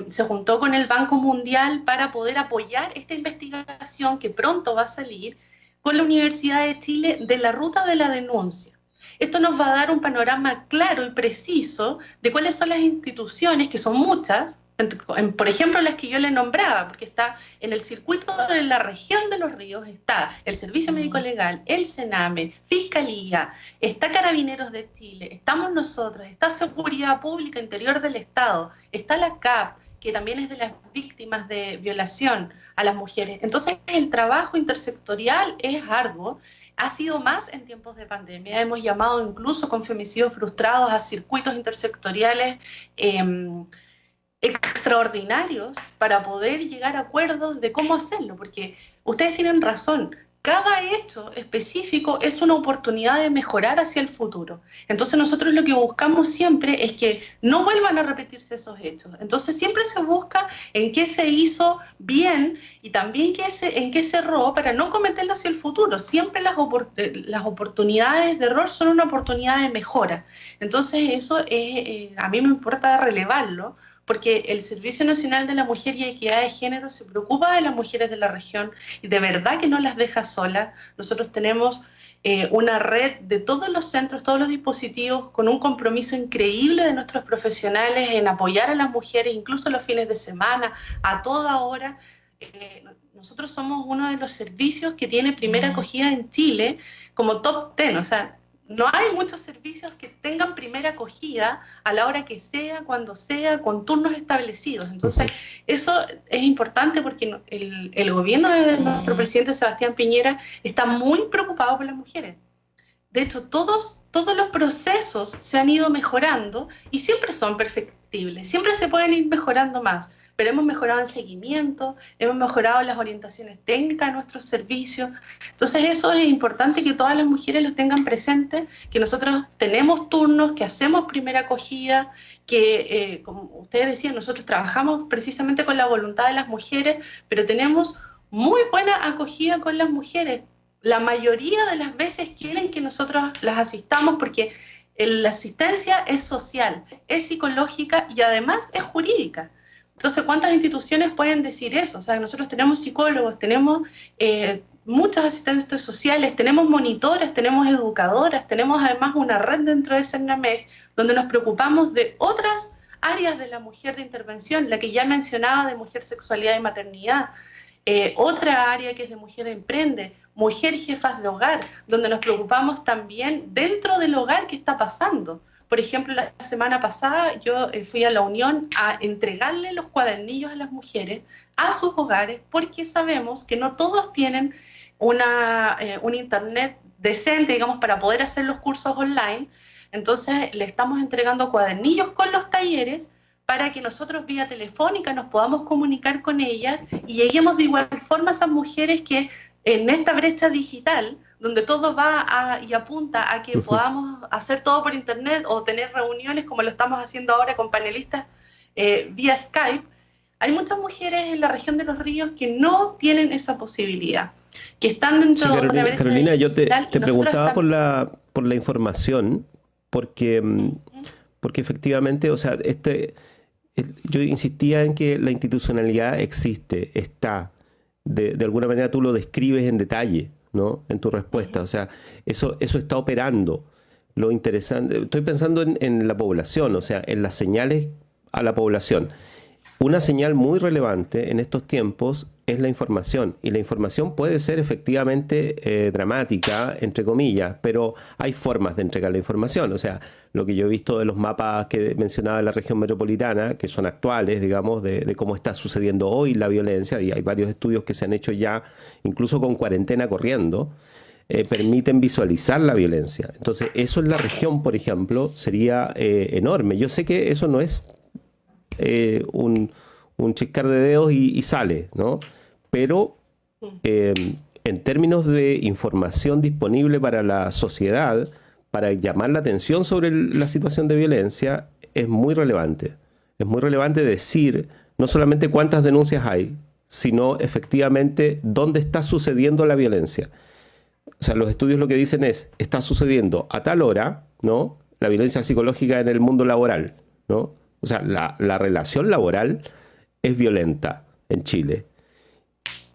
se juntó con el Banco Mundial para poder apoyar esta investigación que pronto va a salir con la Universidad de Chile de la ruta de la denuncia. Esto nos va a dar un panorama claro y preciso de cuáles son las instituciones, que son muchas, por ejemplo las que yo le nombraba, porque está en el circuito de la región de Los Ríos, está el Servicio Médico Legal, el Sename, Fiscalía, está Carabineros de Chile, estamos nosotros, está Seguridad Pública Interior del Estado, está la CAP, que también es de las víctimas de violación a las mujeres. Entonces el trabajo intersectorial es arduo, ha sido más en tiempos de pandemia. Hemos llamado incluso con femicidios frustrados a circuitos intersectoriales extraordinarios para poder llegar a acuerdos de cómo hacerlo, porque ustedes tienen razón, cada hecho específico es una oportunidad de mejorar hacia el futuro. Entonces nosotros lo que buscamos siempre es que no vuelvan a repetirse esos hechos. Entonces siempre se busca en qué se hizo bien y también en qué se erró para no cometerlo hacia el futuro. Siempre las oportunidades de error son una oportunidad de mejora. Entonces eso a mí me importa relevarlo, porque el Servicio Nacional de la Mujer y Equidad de Género se preocupa de las mujeres de la región y de verdad que no las deja solas. Nosotros tenemos una red de todos los centros, todos los dispositivos, con un compromiso increíble de nuestros profesionales en apoyar a las mujeres, incluso los fines de semana, a toda hora. Nosotros somos uno de los servicios que tiene primera acogida en Chile como top 10, o sea, no hay muchos servicios que tengan primera acogida a la hora que sea, cuando sea, con turnos establecidos. Entonces, eso es importante porque el gobierno de nuestro presidente Sebastián Piñera está muy preocupado por las mujeres. De hecho, todos los procesos se han ido mejorando y siempre son perfectibles, siempre se pueden ir mejorando más. Pero hemos mejorado en seguimiento, hemos mejorado las orientaciones técnicas de nuestros servicios. Entonces eso es importante que todas las mujeres lo tengan presente, que nosotros tenemos turnos, que hacemos primera acogida, que como ustedes decían, nosotros trabajamos precisamente con la voluntad de las mujeres, pero tenemos muy buena acogida con las mujeres. La mayoría de las veces quieren que nosotros las asistamos porque la asistencia es social, es psicológica y además es jurídica. Entonces, ¿cuántas instituciones pueden decir eso? O sea, nosotros tenemos psicólogos, tenemos muchos asistentes sociales, tenemos monitoras, tenemos educadoras, tenemos además una red dentro de CERNAMEC donde nos preocupamos de otras áreas de la mujer de intervención, la que ya mencionaba de mujer, sexualidad y maternidad, otra área que es de mujer emprende, mujer jefas de hogar, donde nos preocupamos también dentro del hogar qué está pasando. Por ejemplo, la semana pasada yo fui a la Unión a entregarle los cuadernillos a las mujeres a sus hogares porque sabemos que no todos tienen un internet decente, digamos, para poder hacer los cursos online. Entonces le estamos entregando cuadernillos con los talleres para que nosotros vía telefónica nos podamos comunicar con ellas y lleguemos de igual forma a esas mujeres que en esta brecha digital, donde todo va y apunta a que podamos hacer todo por internet o tener reuniones como lo estamos haciendo ahora con panelistas vía Skype, hay muchas mujeres en la región de Los Ríos que no tienen esa posibilidad, que están dentro de una brecha Carolina, yo te preguntaba estamos... por la información, porque efectivamente, o sea, yo insistía en que la institucionalidad existe, está, de alguna manera tú lo describes en detalle, ¿no? En tu respuesta, o sea, eso está operando. Lo interesante, estoy pensando en la población, o sea, en las señales a la población. Una señal muy relevante en estos tiempos es la información, y la información puede ser efectivamente dramática, entre comillas, pero hay formas de entregar la información. O sea, lo que yo he visto de los mapas que mencionaba la región metropolitana, que son actuales, digamos, de cómo está sucediendo hoy la violencia, y hay varios estudios que se han hecho ya, incluso con cuarentena corriendo, permiten visualizar la violencia. Entonces, eso en la región, por ejemplo, sería enorme. Yo sé que eso no es un chiscar de dedos y sale, ¿no? Pero en términos de información disponible para la sociedad, para llamar la atención sobre la situación de violencia, es muy relevante. Es muy relevante decir no solamente cuántas denuncias hay, sino efectivamente dónde está sucediendo la violencia. O sea, los estudios lo que dicen es, está sucediendo a tal hora, ¿no? La violencia psicológica en el mundo laboral, ¿no? O sea, la relación laboral es violenta en Chile.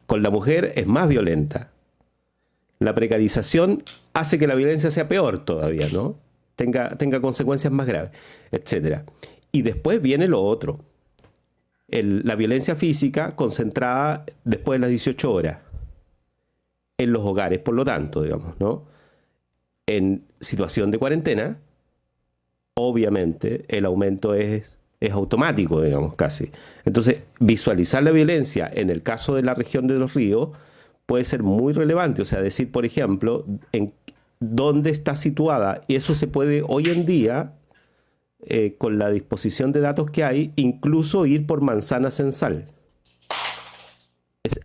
Con la mujer es más violenta. La precarización hace que la violencia sea peor todavía, ¿no? Tenga consecuencias más graves, etc. Y después viene lo otro. La violencia física concentrada después de las 18 horas. En los hogares, por lo tanto, digamos, ¿no? En situación de cuarentena, obviamente, el aumento es automático, digamos, casi. Entonces, visualizar la violencia en el caso de la región de Los Ríos puede ser muy relevante. O sea, decir, por ejemplo, en dónde está situada. Y eso se puede hoy en día, con la disposición de datos que hay, incluso ir por manzana censal.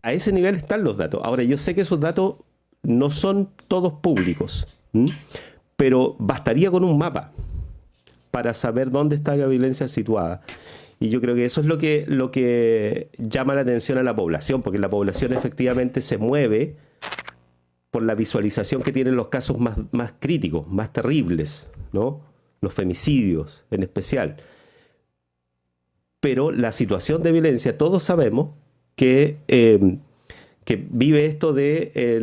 A ese nivel están los datos. Ahora, yo sé que esos datos no son todos públicos, pero bastaría con un mapa para saber dónde está la violencia situada. Y yo creo que eso es lo que llama la atención a la población, porque la población efectivamente se mueve por la visualización que tienen los casos más críticos, más terribles, ¿no? Los femicidios en especial. Pero la situación de violencia, todos sabemos que vive esto de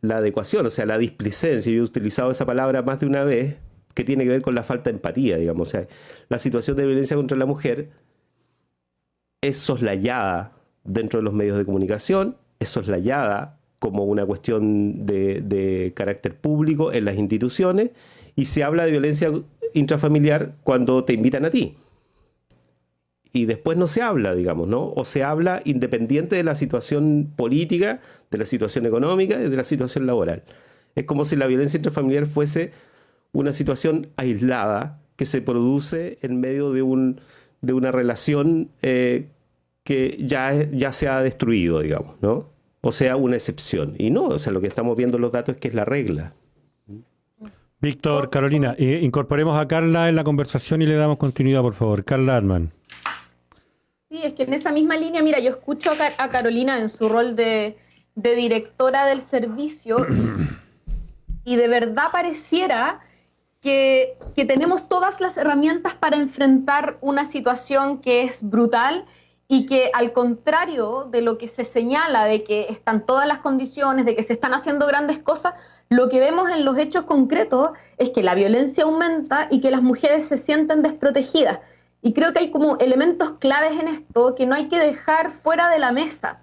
la adecuación, o sea, la displicencia. Yo he utilizado esa palabra más de una vez, que tiene que ver con la falta de empatía, digamos. O sea, la situación de violencia contra la mujer es soslayada dentro de los medios de comunicación, es soslayada como una cuestión de carácter público en las instituciones, y se habla de violencia intrafamiliar cuando te invitan a ti. Y después no se habla, digamos, ¿no? O se habla independiente de la situación política, de la situación económica y de la situación laboral. Es como si la violencia intrafamiliar fuese una situación aislada que se produce en medio de una relación que ya se ha destruido, digamos, ¿no? O sea, una excepción. Y no, o sea, lo que estamos viendo en los datos es que es la regla. Víctor, Carolina, incorporemos a Carla en la conversación y le damos continuidad, por favor. Carla Arman. Sí, es que en esa misma línea, mira, yo escucho a Carolina en su rol de directora del servicio y de verdad pareciera que tenemos todas las herramientas para enfrentar una situación que es brutal y que, al contrario de lo que se señala, de que están todas las condiciones, de que se están haciendo grandes cosas, lo que vemos en los hechos concretos es que la violencia aumenta y que las mujeres se sienten desprotegidas. Y creo que hay como elementos claves en esto que no hay que dejar fuera de la mesa.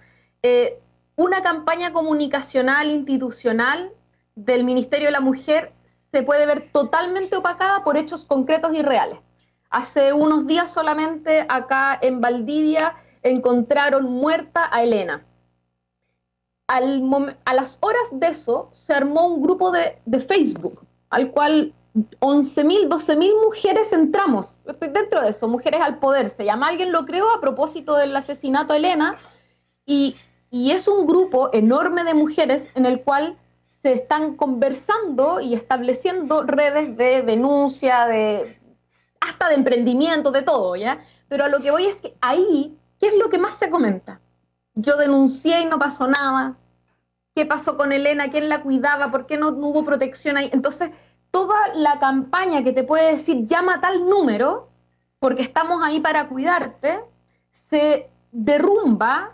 Una campaña comunicacional institucional del Ministerio de la Mujer se puede ver totalmente opacada por hechos concretos y reales. Hace unos días solamente acá en Valdivia encontraron muerta a Elena. A las horas de eso se armó un grupo de Facebook, al cual 11.000, 12.000 mujeres entramos. Estoy dentro de eso, Mujeres al Poder. Se llama, alguien lo creó a propósito del asesinato de Elena, y es un grupo enorme de mujeres en el cual se están conversando y estableciendo redes de denuncia, hasta de emprendimiento, de todo, ¿ya? Pero a lo que voy es que ahí, ¿qué es lo que más se comenta? Yo denuncié y no pasó nada. ¿Qué pasó con Elena? ¿Quién la cuidaba? ¿Por qué no hubo protección ahí? Entonces, toda la campaña que te puede decir llama a tal número, porque estamos ahí para cuidarte, se derrumba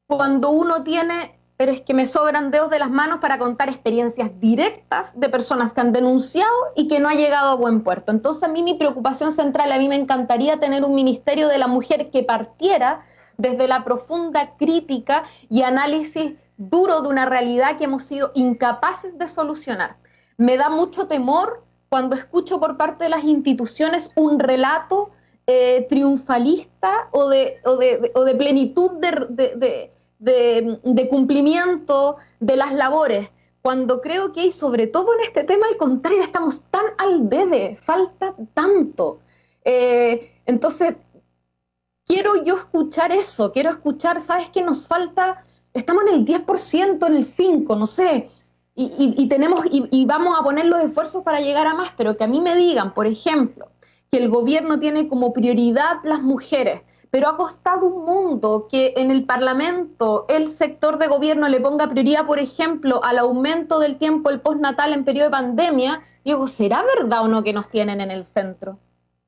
cuando uno tiene, pero es que me sobran dedos de las manos para contar experiencias directas de personas que han denunciado y que no ha llegado a buen puerto. Entonces, a mí mi preocupación central, a mí me encantaría tener un Ministerio de la Mujer que partiera desde la profunda crítica y análisis duro de una realidad que hemos sido incapaces de solucionar. Me da mucho temor cuando escucho por parte de las instituciones un relato triunfalista o de plenitud de cumplimiento de las labores, cuando creo que, y sobre todo en este tema, al contrario, estamos tan al debe, falta tanto. Entonces, quiero yo escuchar eso, quiero escuchar, ¿sabes qué nos falta? Estamos en el 10%, en el 5%, no sé, y vamos a poner los esfuerzos para llegar a más, pero que a mí me digan, por ejemplo, que el gobierno tiene como prioridad las mujeres, pero ha costado un mundo que en el Parlamento el sector de gobierno le ponga prioridad, por ejemplo, al aumento del tiempo del postnatal en periodo de pandemia. Digo, ¿será verdad o no que nos tienen en el centro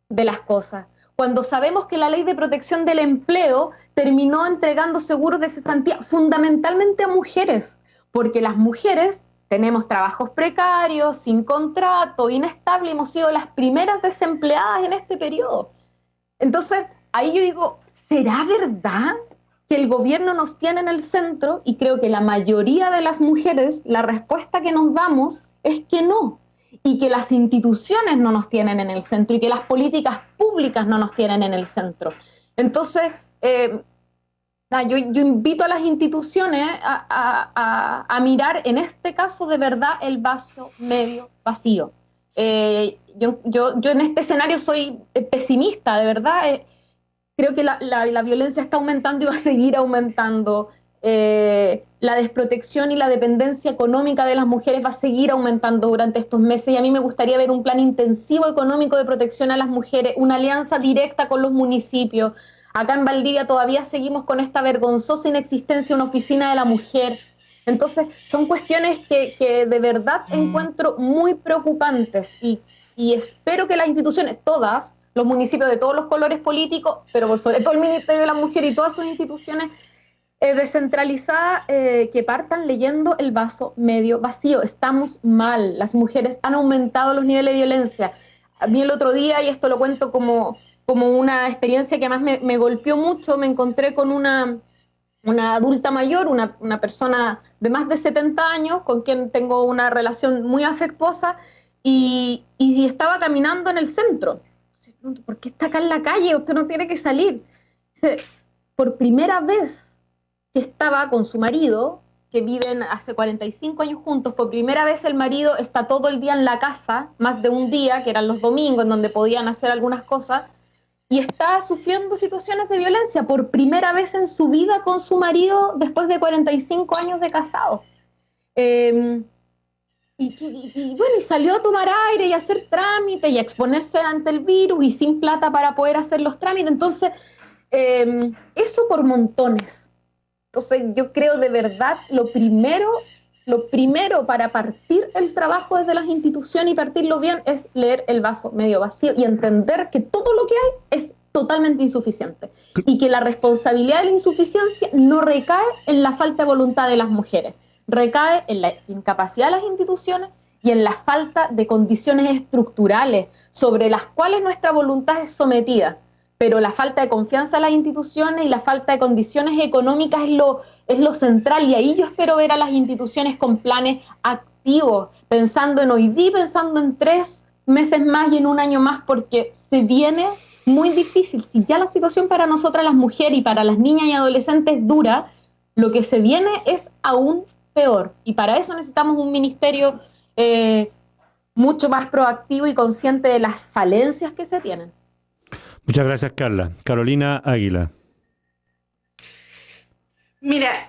de las cosas? Cuando sabemos que la Ley de Protección del Empleo terminó entregando seguros de cesantía fundamentalmente a mujeres, porque las mujeres tenemos trabajos precarios, sin contrato, inestable, hemos sido las primeras desempleadas en este periodo. Entonces, ahí yo digo, ¿será verdad que el gobierno nos tiene en el centro? Y creo que la mayoría de las mujeres, la respuesta que nos damos es que no, y que las instituciones no nos tienen en el centro, y que las políticas públicas no nos tienen en el centro. Entonces, yo invito a las instituciones a mirar, en este caso, de verdad, el vaso medio vacío. Yo en este escenario soy pesimista, de verdad. Creo que la violencia está aumentando y va a seguir aumentando. la desprotección y la dependencia económica de las mujeres va a seguir aumentando durante estos meses, y a mí me gustaría ver un plan intensivo económico de protección a las mujeres, una alianza directa con los municipios. Acá en Valdivia todavía seguimos con esta vergonzosa inexistencia de una oficina de la mujer. Entonces son cuestiones que de verdad encuentro muy preocupantes, y espero que las instituciones, todas, los municipios de todos los colores políticos, pero por sobre todo el Ministerio de la Mujer y todas sus instituciones descentralizadas, que partan leyendo el vaso medio vacío. Estamos mal, las mujeres han aumentado los niveles de violencia. A mí el otro día, y esto lo cuento como una experiencia que además me golpeó mucho, me encontré con una adulta mayor, una persona de más de 70 años, con quien tengo una relación muy afectuosa, y estaba caminando en el centro. ¿Por qué está acá en la calle? Usted no tiene que salir. Dice, por primera vez que estaba con su marido, que viven hace 45 años juntos, por primera vez el marido está todo el día en la casa, más de un día, que eran los domingos, en donde podían hacer algunas cosas, y está sufriendo situaciones de violencia por primera vez en su vida con su marido después de 45 años de casado. Y bueno, y salió a tomar aire y a hacer trámites y a exponerse ante el virus y sin plata para poder hacer los trámites. Entonces, eso por montones. Entonces, yo creo de verdad, lo primero para partir el trabajo desde las instituciones y partirlo bien es leer el vaso medio vacío y entender que todo lo que hay es totalmente insuficiente y que la responsabilidad de la insuficiencia no recae en la falta de voluntad de las mujeres, recae en la incapacidad de las instituciones y en la falta de condiciones estructurales sobre las cuales nuestra voluntad es sometida. Pero la falta de confianza en las instituciones y la falta de condiciones económicas es lo central, y ahí yo espero ver a las instituciones con planes activos, pensando en hoy día, pensando en 3 meses más y en un año más, porque se viene muy difícil. Si ya la situación para nosotras las mujeres y para las niñas y adolescentes es dura, lo que se viene es aún peor, y para eso necesitamos un ministerio mucho más proactivo y consciente de las falencias que se tienen. Muchas gracias, Carla. Carolina Águila. Mira,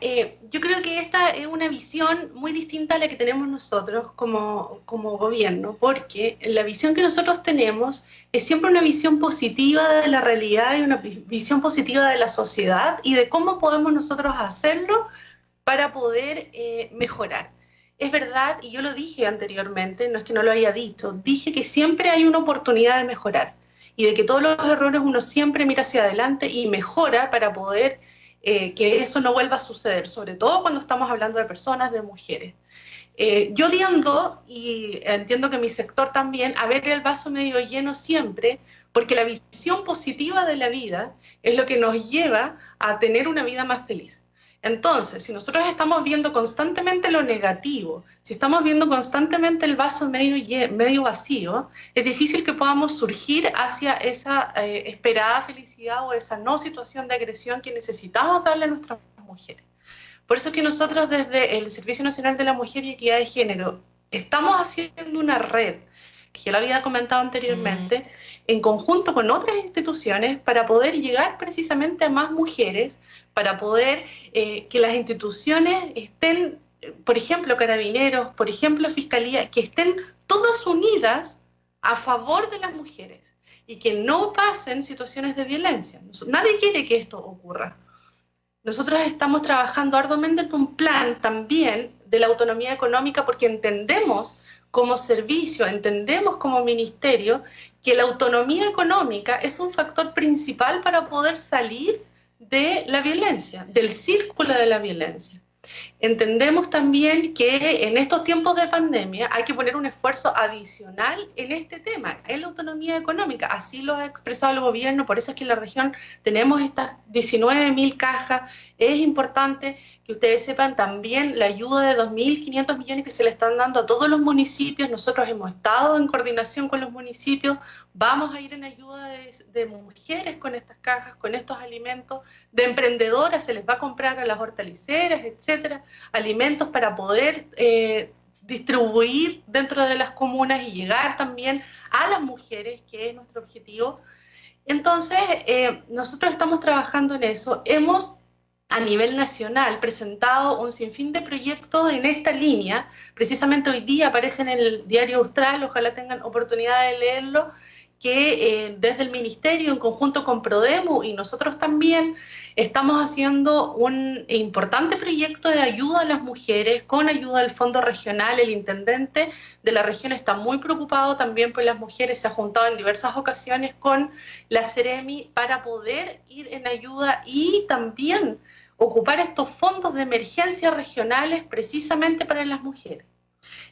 yo creo que esta es una visión muy distinta a la que tenemos nosotros como gobierno, porque la visión que nosotros tenemos es siempre una visión positiva de la realidad y una visión positiva de la sociedad y de cómo podemos nosotros hacerlo para poder mejorar. Es verdad, y yo lo dije anteriormente, no es que no lo haya dicho, dije que siempre hay una oportunidad de mejorar y de que todos los errores uno siempre mira hacia adelante y mejora para poder que eso no vuelva a suceder, sobre todo cuando estamos hablando de personas, de mujeres. Yo tiendo, y entiendo que mi sector también, a ver el vaso medio lleno siempre, porque la visión positiva de la vida es lo que nos lleva a tener una vida más feliz. Entonces, si nosotros estamos viendo constantemente lo negativo, si estamos viendo constantemente el vaso medio vacío, es difícil que podamos surgir hacia esa esperada felicidad o esa no situación de agresión que necesitamos darle a nuestras mujeres. Por eso es que nosotros desde el Servicio Nacional de la Mujer y Equidad de Género estamos haciendo una red, que ya lo había comentado anteriormente, en conjunto con otras instituciones para poder llegar precisamente a más mujeres, para poder que las instituciones estén, por ejemplo, Carabineros, por ejemplo, Fiscalía, que estén todas unidas a favor de las mujeres y que no pasen situaciones de violencia. Nadie quiere que esto ocurra. Nosotros estamos trabajando arduamente en un plan también de la autonomía económica porque entendemos como servicio, entendemos como ministerio que la autonomía económica es un factor principal para poder salir de la violencia, del círculo de la violencia. Entendemos también que en estos tiempos de pandemia hay que poner un esfuerzo adicional en este tema, en la autonomía económica. Así lo ha expresado el gobierno, por eso es que en la región tenemos estas 19.000 cajas. Es importante que ustedes sepan también la ayuda de 2.500 millones que se le están dando a todos los municipios. Nosotros hemos estado en coordinación con los municipios, vamos a ir en ayuda de mujeres con estas cajas, con estos alimentos, de emprendedoras, se les va a comprar a las hortaliceras, etcétera, alimentos para poder distribuir dentro de las comunas y llegar también a las mujeres, que es nuestro objetivo. Entonces, nosotros estamos trabajando en eso. Hemos a nivel nacional presentado un sinfín de proyectos en esta línea. Precisamente hoy día aparece en el Diario Austral, ojalá tengan oportunidad de leerlo, que desde el Ministerio, en conjunto con Prodemu y nosotros también, estamos haciendo un importante proyecto de ayuda a las mujeres, con ayuda del Fondo Regional. El intendente de la región está muy preocupado también por las mujeres, se ha juntado en diversas ocasiones con la Ceremi para poder ir en ayuda y también ocupar estos fondos de emergencia regionales precisamente para las mujeres.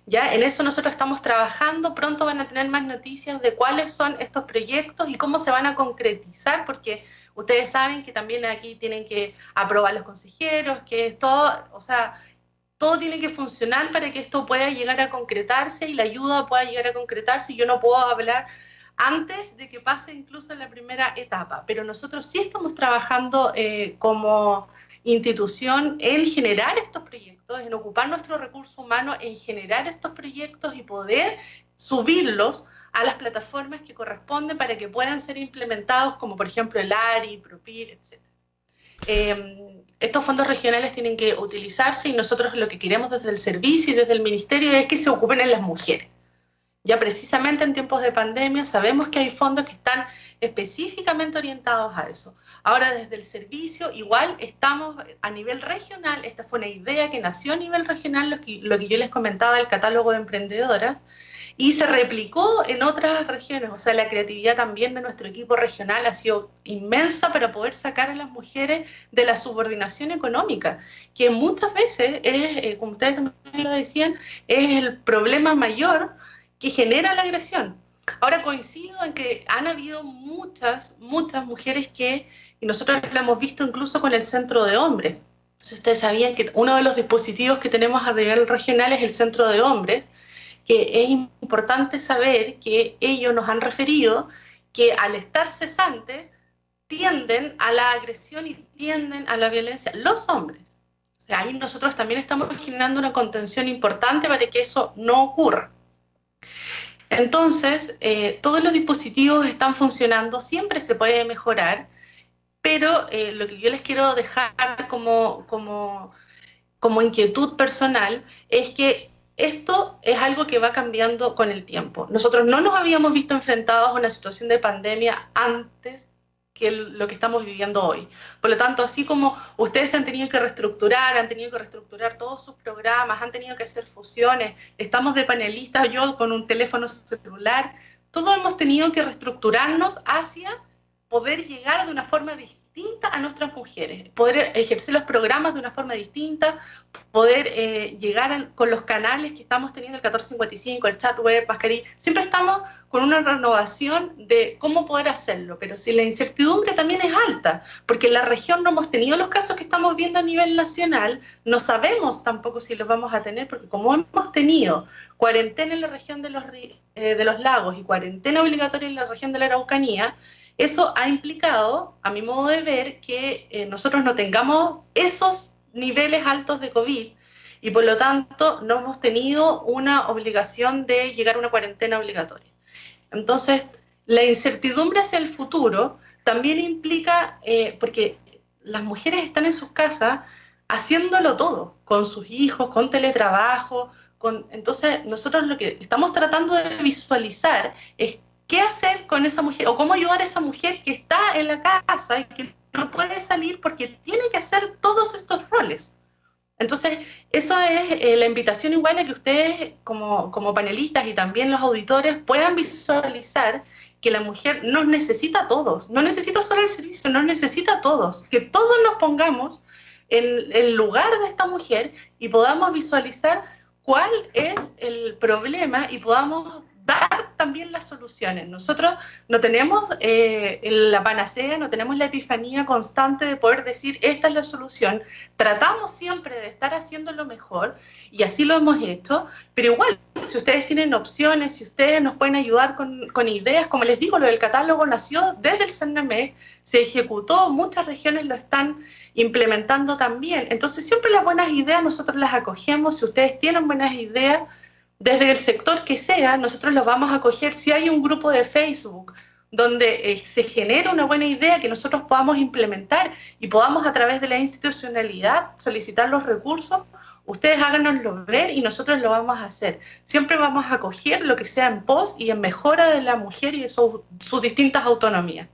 Ya, en eso nosotros estamos trabajando, pronto van a tener más noticias de cuáles son estos proyectos y cómo se van a concretizar, porque ustedes saben que también aquí tienen que aprobar los consejeros, que todo, o sea, todo tiene que funcionar para que esto pueda llegar a concretarse y la ayuda pueda llegar a concretarse. Yo no puedo hablar antes de que pase incluso la primera etapa, pero nosotros sí estamos trabajando como institución en generar estos proyectos, en ocupar nuestro recurso humano, en generar estos proyectos y poder subirlos a las plataformas que corresponden para que puedan ser implementados, como por ejemplo el ARI, PROPIR, etc. Estos fondos regionales tienen que utilizarse y nosotros lo que queremos desde el servicio y desde el ministerio es que se ocupen en las mujeres. Ya precisamente en tiempos de pandemia sabemos que hay fondos que están específicamente orientados a eso. Ahora desde el servicio igual estamos a nivel regional, esta fue una idea que nació a nivel regional, lo que yo les comentaba del catálogo de emprendedoras, y se replicó en otras regiones. O sea, la creatividad también de nuestro equipo regional ha sido inmensa para poder sacar a las mujeres de la subordinación económica, que muchas veces es, como ustedes también lo decían, es el problema mayor que genera la agresión. Ahora coincido en que han habido muchas mujeres que, y nosotros lo hemos visto incluso con el centro de hombres. Entonces, ustedes sabían que uno de los dispositivos que tenemos a nivel regional es el centro de hombres, que es importante saber que ellos nos han referido que al estar cesantes tienden a la agresión y tienden a la violencia los hombres. O sea, ahí nosotros también estamos generando una contención importante para que eso no ocurra. Entonces, todos los dispositivos están funcionando, siempre se puede mejorar, pero lo que yo les quiero dejar como inquietud personal es que esto es algo que va cambiando con el tiempo. Nosotros no nos habíamos visto enfrentados a una situación de pandemia antes que lo que estamos viviendo hoy. Por lo tanto, así como ustedes han tenido que reestructurar todos sus programas, han tenido que hacer fusiones, estamos de panelistas, yo con un teléfono celular, todos hemos tenido que reestructurarnos hacia poder llegar de una forma distinta a nuestras mujeres, poder ejercer los programas de una forma distinta, poder llegar con los canales que estamos teniendo, el 1455, el chat web, mascarilla. Siempre estamos con una renovación de cómo poder hacerlo, pero si la incertidumbre también es alta, porque en la región no hemos tenido los casos que estamos viendo a nivel nacional, no sabemos tampoco si los vamos a tener, porque como hemos tenido cuarentena en la región de los lagos y cuarentena obligatoria en la región de la Araucanía, eso ha implicado, a mi modo de ver, que nosotros no tengamos esos niveles altos de COVID y por lo tanto no hemos tenido una obligación de llegar a una cuarentena obligatoria. Entonces, la incertidumbre hacia el futuro también implica, porque las mujeres están en sus casas haciéndolo todo, con sus hijos, con teletrabajo, entonces nosotros lo que estamos tratando de visualizar es qué hacer con esa mujer, o cómo ayudar a esa mujer que está en la casa y que no puede salir porque tiene que hacer todos estos roles. Entonces, eso es la invitación igual a que ustedes, como panelistas y también los auditores, puedan visualizar que la mujer nos necesita a todos, no necesita solo el servicio, nos necesita a todos, que todos nos pongamos en el lugar de esta mujer y podamos visualizar cuál es el problema y podamos dar también las soluciones. Nosotros no tenemos la panacea, no tenemos la epifanía constante de poder decir esta es la solución. Tratamos siempre de estar haciendo lo mejor y así lo hemos hecho, pero igual, si ustedes tienen opciones, si ustedes nos pueden ayudar con ideas, como les digo, lo del catálogo nació desde el CERNAMEC, se ejecutó, muchas regiones lo están implementando también. Entonces siempre las buenas ideas nosotros las acogemos. Si ustedes tienen buenas ideas, desde el sector que sea, nosotros los vamos a acoger. Si hay un grupo de Facebook donde se genere una buena idea que nosotros podamos implementar y podamos a través de la institucionalidad solicitar los recursos, ustedes háganoslo ver y nosotros lo vamos a hacer. Siempre vamos a acoger lo que sea en pos y en mejora de la mujer y de sus distintas autonomías.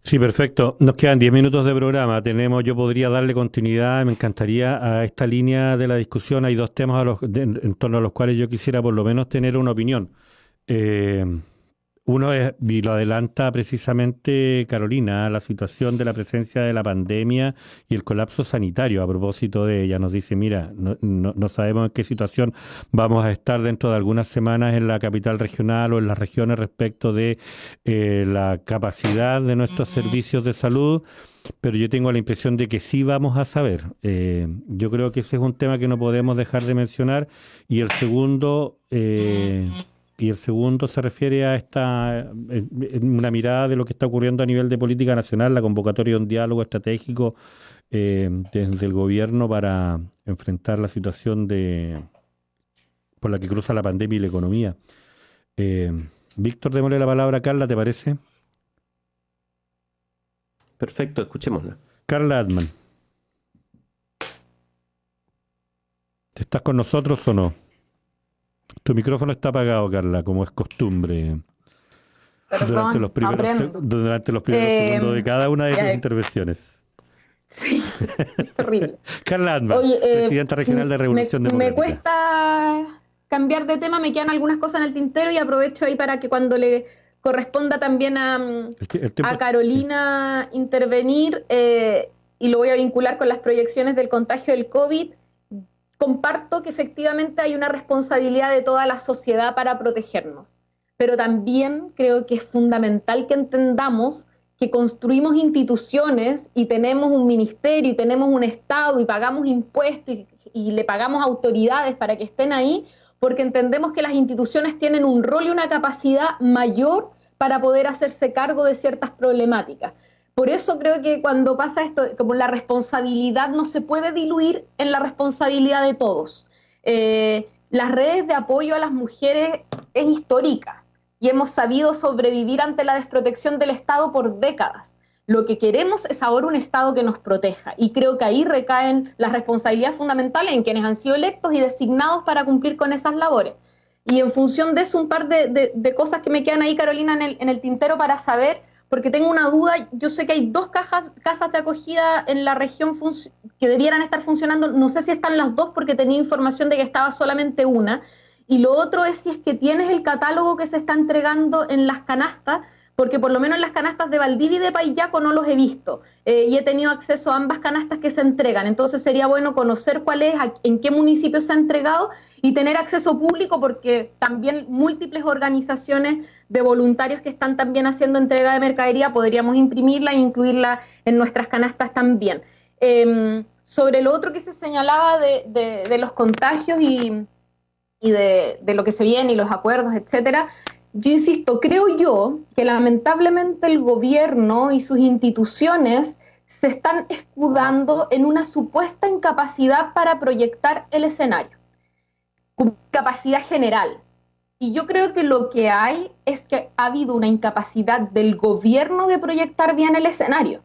Sí, perfecto. Nos quedan 10 minutos de programa. Yo podría darle continuidad, me encantaría a esta línea de la discusión. Hay dos temas en torno a los cuales yo quisiera por lo menos tener una opinión. Uno es, y lo adelanta precisamente Carolina, la situación de la presencia de la pandemia y el colapso sanitario. A propósito de ella, nos dice, mira, no sabemos en qué situación vamos a estar dentro de algunas semanas en la capital regional o en las regiones respecto de la capacidad de nuestros servicios de salud, pero yo tengo la impresión de que sí vamos a saber. Yo creo que ese es un tema que no podemos dejar de mencionar. Y el segundo se refiere a una mirada de lo que está ocurriendo a nivel de política nacional, la convocatoria de un diálogo estratégico desde el gobierno para enfrentar la situación por la que cruza la pandemia y la economía. Víctor, démosle la palabra a Carla, ¿te parece? Perfecto, escuchémosla. Carla Adman. ¿Estás con nosotros o no? Tu micrófono está apagado, Carla, como es costumbre. Perdón, durante los primeros segundos de cada una de tus intervenciones. Sí, es horrible. Carla Adman, presidenta regional de Revolución Democrática. Me cuesta cambiar de tema, me quedan algunas cosas en el tintero y aprovecho ahí para que cuando le corresponda también a Carolina intervenir, y lo voy a vincular con las proyecciones del contagio del COVID. Comparto que efectivamente hay una responsabilidad de toda la sociedad para protegernos, pero también creo que es fundamental que entendamos que construimos instituciones y tenemos un ministerio y tenemos un Estado y pagamos impuestos y le pagamos autoridades para que estén ahí, porque entendemos que las instituciones tienen un rol y una capacidad mayor para poder hacerse cargo de ciertas problemáticas. Por eso creo que cuando pasa esto, como la responsabilidad no se puede diluir en la responsabilidad de todos. Las redes de apoyo a las mujeres es histórica y hemos sabido sobrevivir ante la desprotección del Estado por décadas. Lo que queremos es ahora un Estado que nos proteja y creo que ahí recaen las responsabilidades fundamentales en quienes han sido electos y designados para cumplir con esas labores. Y en función de eso, un par de cosas que me quedan ahí, Carolina, en el tintero para saber, porque tengo una duda. Yo sé que hay 2 casas de acogida en la región que debieran estar funcionando. No sé si están las 2 porque tenía información de que estaba solamente una. Y lo otro es si es que tienes el catálogo que se está entregando en las canastas, porque por lo menos en las canastas de Valdivia y de Paillaco no los he visto. Y he tenido acceso a ambas canastas que se entregan. Entonces sería bueno conocer cuál es, en qué municipio se ha entregado y tener acceso público, porque también múltiples organizaciones de voluntarios que están también haciendo entrega de mercadería, podríamos imprimirla e incluirla en nuestras canastas también. Sobre lo otro que se señalaba de los contagios y de lo que se viene y los acuerdos, etcétera, yo insisto, creo yo que lamentablemente el gobierno y sus instituciones se están escudando en una supuesta incapacidad para proyectar el escenario, capacidad general. Y yo creo que lo que hay es que ha habido una incapacidad del gobierno de proyectar bien el escenario,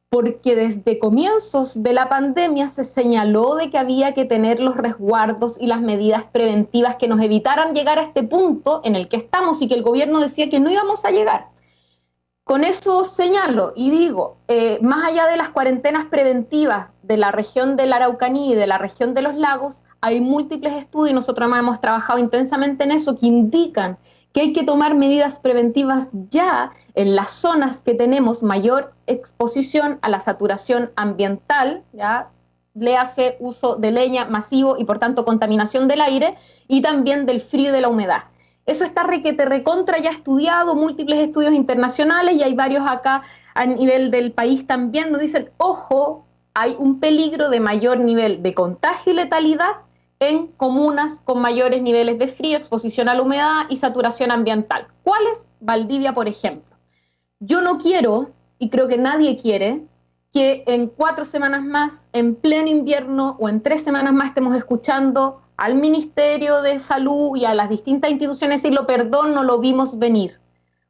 porque desde comienzos de la pandemia se señaló de que había que tener los resguardos y las medidas preventivas que nos evitaran llegar a este punto en el que estamos y que el gobierno decía que no íbamos a llegar. Con eso señalo y digo, más allá de las cuarentenas preventivas de la región de la Araucanía y de la región de los lagos, hay múltiples estudios, y nosotros hemos trabajado intensamente en eso, que indican que hay que tomar medidas preventivas ya en las zonas que tenemos mayor exposición a la saturación ambiental, ya léase uso de leña masivo y por tanto contaminación del aire y también del frío y de la humedad. Eso está recontra ya estudiado, múltiples estudios internacionales, y hay varios acá a nivel del país también, nos dicen, ojo, hay un peligro de mayor nivel de contagio y letalidad en comunas con mayores niveles de frío, exposición a la humedad y saturación ambiental. ¿Cuáles? Valdivia, por ejemplo. Yo no quiero, y creo que nadie quiere, que en 4 semanas más, en pleno invierno, o en 3 semanas más estemos escuchando al Ministerio de Salud y a las distintas instituciones decirlo, perdón, no lo vimos venir.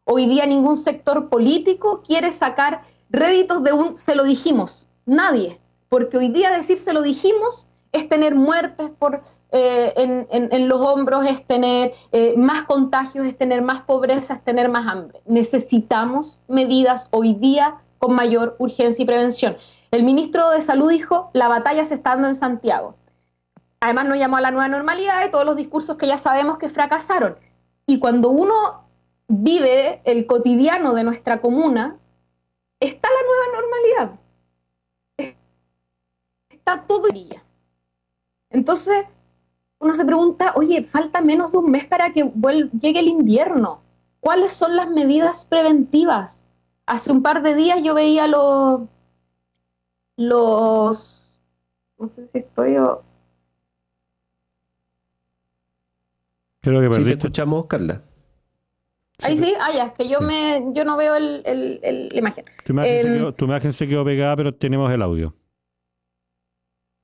Hoy día ningún sector político quiere sacar réditos de un se lo dijimos, nadie, porque hoy día decir se lo dijimos es tener muertes en los hombros, es tener más contagios, es tener más pobreza, es tener más hambre. Necesitamos medidas hoy día con mayor urgencia y prevención. El ministro de Salud dijo, la batalla se está dando en Santiago. Además nos llamó a la nueva normalidad de todos los discursos que ya sabemos que fracasaron. Y cuando uno vive el cotidiano de nuestra comuna, está la nueva normalidad. Está todo el día. Entonces, uno se pregunta, oye, falta menos de un mes para que llegue el invierno. ¿Cuáles son las medidas preventivas? Hace un par de días yo veía no sé si estoy yo. Creo que sí, te escuchamos, Carla. Ahí sí, ya, es que yo no veo la imagen. Tu imagen se quedó pegada, pero tenemos el audio.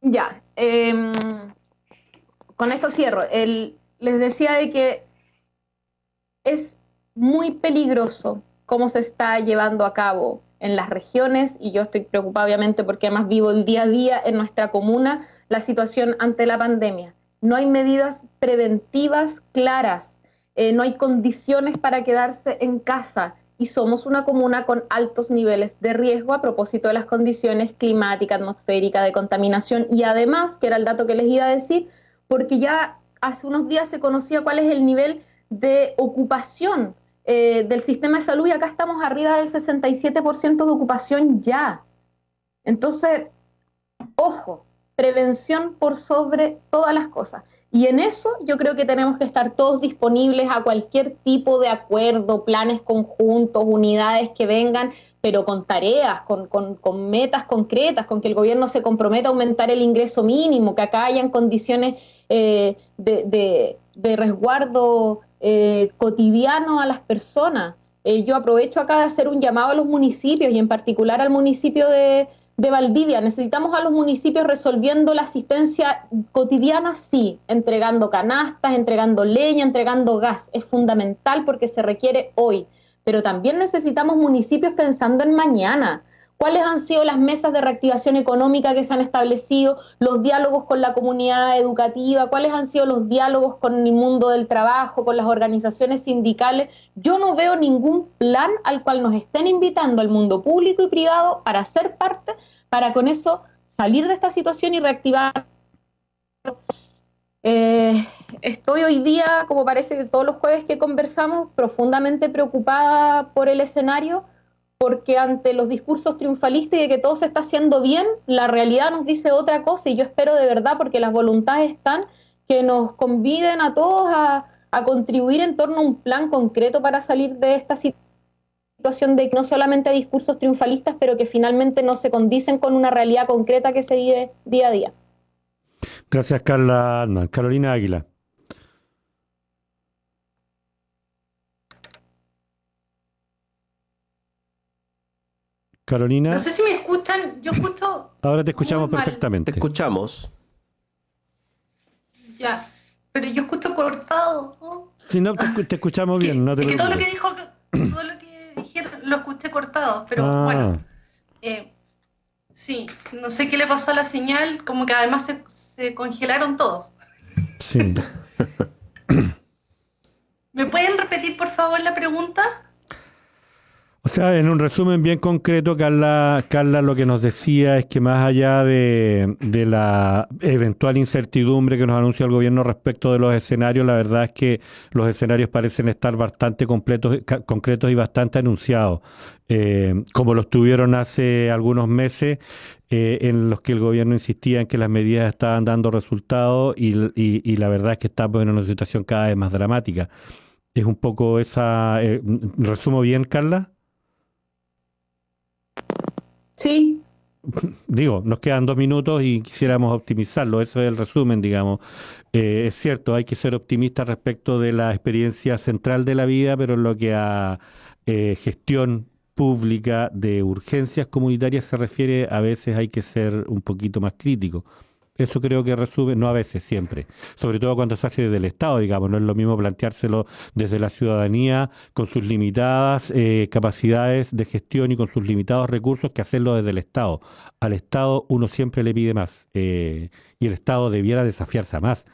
Ya, con esto cierro. Les decía de que es muy peligroso cómo se está llevando a cabo en las regiones, y yo estoy preocupada obviamente porque además vivo el día a día en nuestra comuna, la situación ante la pandemia. No hay medidas preventivas claras, no hay condiciones para quedarse en casa, y somos una comuna con altos niveles de riesgo a propósito de las condiciones climáticas, atmosféricas, de contaminación, y además, que era el dato que les iba a decir, porque ya hace unos días se conocía cuál es el nivel de ocupación del sistema de salud, y acá estamos arriba del 67% de ocupación ya. Entonces, ojo, prevención por sobre todas las cosas. Y en eso yo creo que tenemos que estar todos disponibles a cualquier tipo de acuerdo, planes conjuntos, unidades que vengan, pero con tareas, con metas concretas, con que el gobierno se comprometa a aumentar el ingreso mínimo, que acá hayan condiciones de resguardo cotidiano a las personas. Yo aprovecho acá de hacer un llamado a los municipios, y en particular al municipio de Valdivia. Necesitamos a los municipios resolviendo la asistencia cotidiana, sí, entregando canastas, entregando leña, entregando gas. Es fundamental porque se requiere hoy. Pero también necesitamos municipios pensando en mañana. ¿Cuáles han sido las mesas de reactivación económica que se han establecido? Los diálogos con la comunidad educativa. ¿Cuáles han sido los diálogos con el mundo del trabajo, con las organizaciones sindicales? Yo no veo ningún plan al cual nos estén invitando al mundo público y privado para ser parte, para con eso salir de esta situación y reactivar. Estoy hoy día, como parece que todos los jueves que conversamos, profundamente preocupada por el escenario, porque ante los discursos triunfalistas y de que todo se está haciendo bien, la realidad nos dice otra cosa, y yo espero de verdad, porque las voluntades están, que nos conviden a todos a contribuir en torno a un plan concreto para salir de esta situación de que no solamente hay discursos triunfalistas, pero que finalmente no se condicen con una realidad concreta que se vive día a día. Gracias, Carla Altman. Carolina Águila. Carolina. No sé si me escuchan, yo escucho. Ahora te escuchamos perfectamente. Te escuchamos. Ya, pero yo escucho cortado, ¿no? Si no, te escuchamos bien, no te preocupes. Todo lo que dijeron lo escuché cortado, pero bueno. Sí, no sé qué le pasó a la señal, como que además se congelaron todos. Sí. ¿Me pueden repetir, por favor, la pregunta? O sea, en un resumen bien concreto, Carla lo que nos decía es que más allá de la eventual incertidumbre que nos anuncia el gobierno respecto de los escenarios, la verdad es que los escenarios parecen estar bastante concretos y bastante anunciados, como los tuvieron hace algunos meses, en los que el gobierno insistía en que las medidas estaban dando resultados, y la verdad es que estamos en una situación cada vez más dramática. Es un poco esa... ¿Resumo bien, Carla? Sí. Digo, nos quedan 2 minutos y quisiéramos optimizarlo, eso es el resumen, digamos. Es cierto, hay que ser optimistas respecto de la experiencia central de la vida, pero en lo que a gestión pública de urgencias comunitarias se refiere, a veces hay que ser un poquito más crítico. Eso creo que resume, no a veces, siempre. Sobre todo cuando se hace desde el Estado, digamos. No es lo mismo planteárselo desde la ciudadanía con sus limitadas capacidades de gestión y con sus limitados recursos que hacerlo desde el Estado. Al Estado uno siempre le pide más y el Estado debiera desafiarse a más.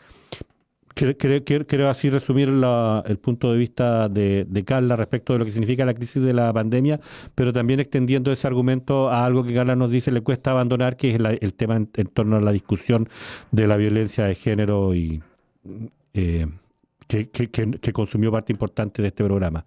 Quiero así resumir el punto de vista de Carla respecto de lo que significa la crisis de la pandemia, pero también extendiendo ese argumento a algo que Carla nos dice le cuesta abandonar, que es el tema en torno a la discusión de la violencia de género y que consumió parte importante de este programa.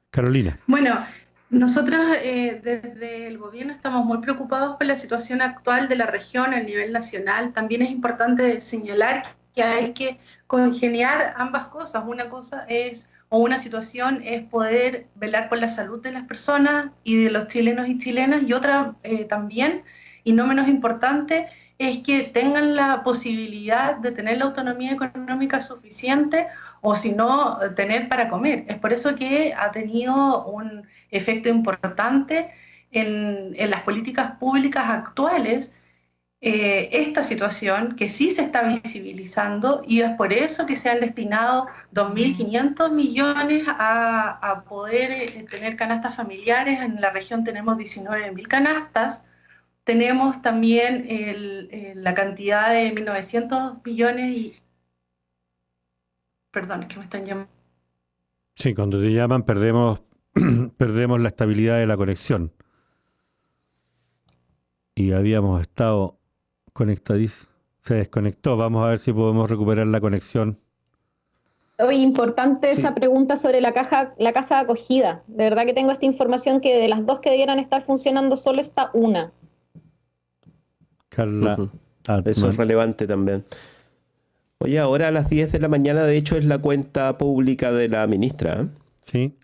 Carolina. Bueno, nosotros desde el gobierno estamos muy preocupados por la situación actual de la región a nivel nacional. También es importante señalar que hay que congeniar ambas cosas. Una cosa es, o una situación es poder velar por la salud de las personas y de los chilenos y chilenas, y otra también, y no menos importante, es que tengan la posibilidad de tener la autonomía económica suficiente o si no, tener para comer. Es por eso que ha tenido un efecto importante en las políticas públicas actuales esta situación que sí se está visibilizando, y es por eso que se han destinado 2.500 millones a poder tener canastas familiares. En la región tenemos 19.000 canastas. Tenemos también la cantidad de 1.900 millones y... Perdón, es que me están llamando. Sí, cuando te llaman perdemos la estabilidad de la conexión. Y habíamos estado conectadísimos. Se desconectó. Vamos a ver si podemos recuperar la conexión. Oye, importante esa pregunta sobre la casa de acogida. De verdad que tengo esta información que de las dos que debieran estar funcionando solo está una. Carla. Eso es relevante también. Oye, ahora a las 10 de la mañana, de hecho, es la cuenta pública de la ministra, ¿eh? Sí.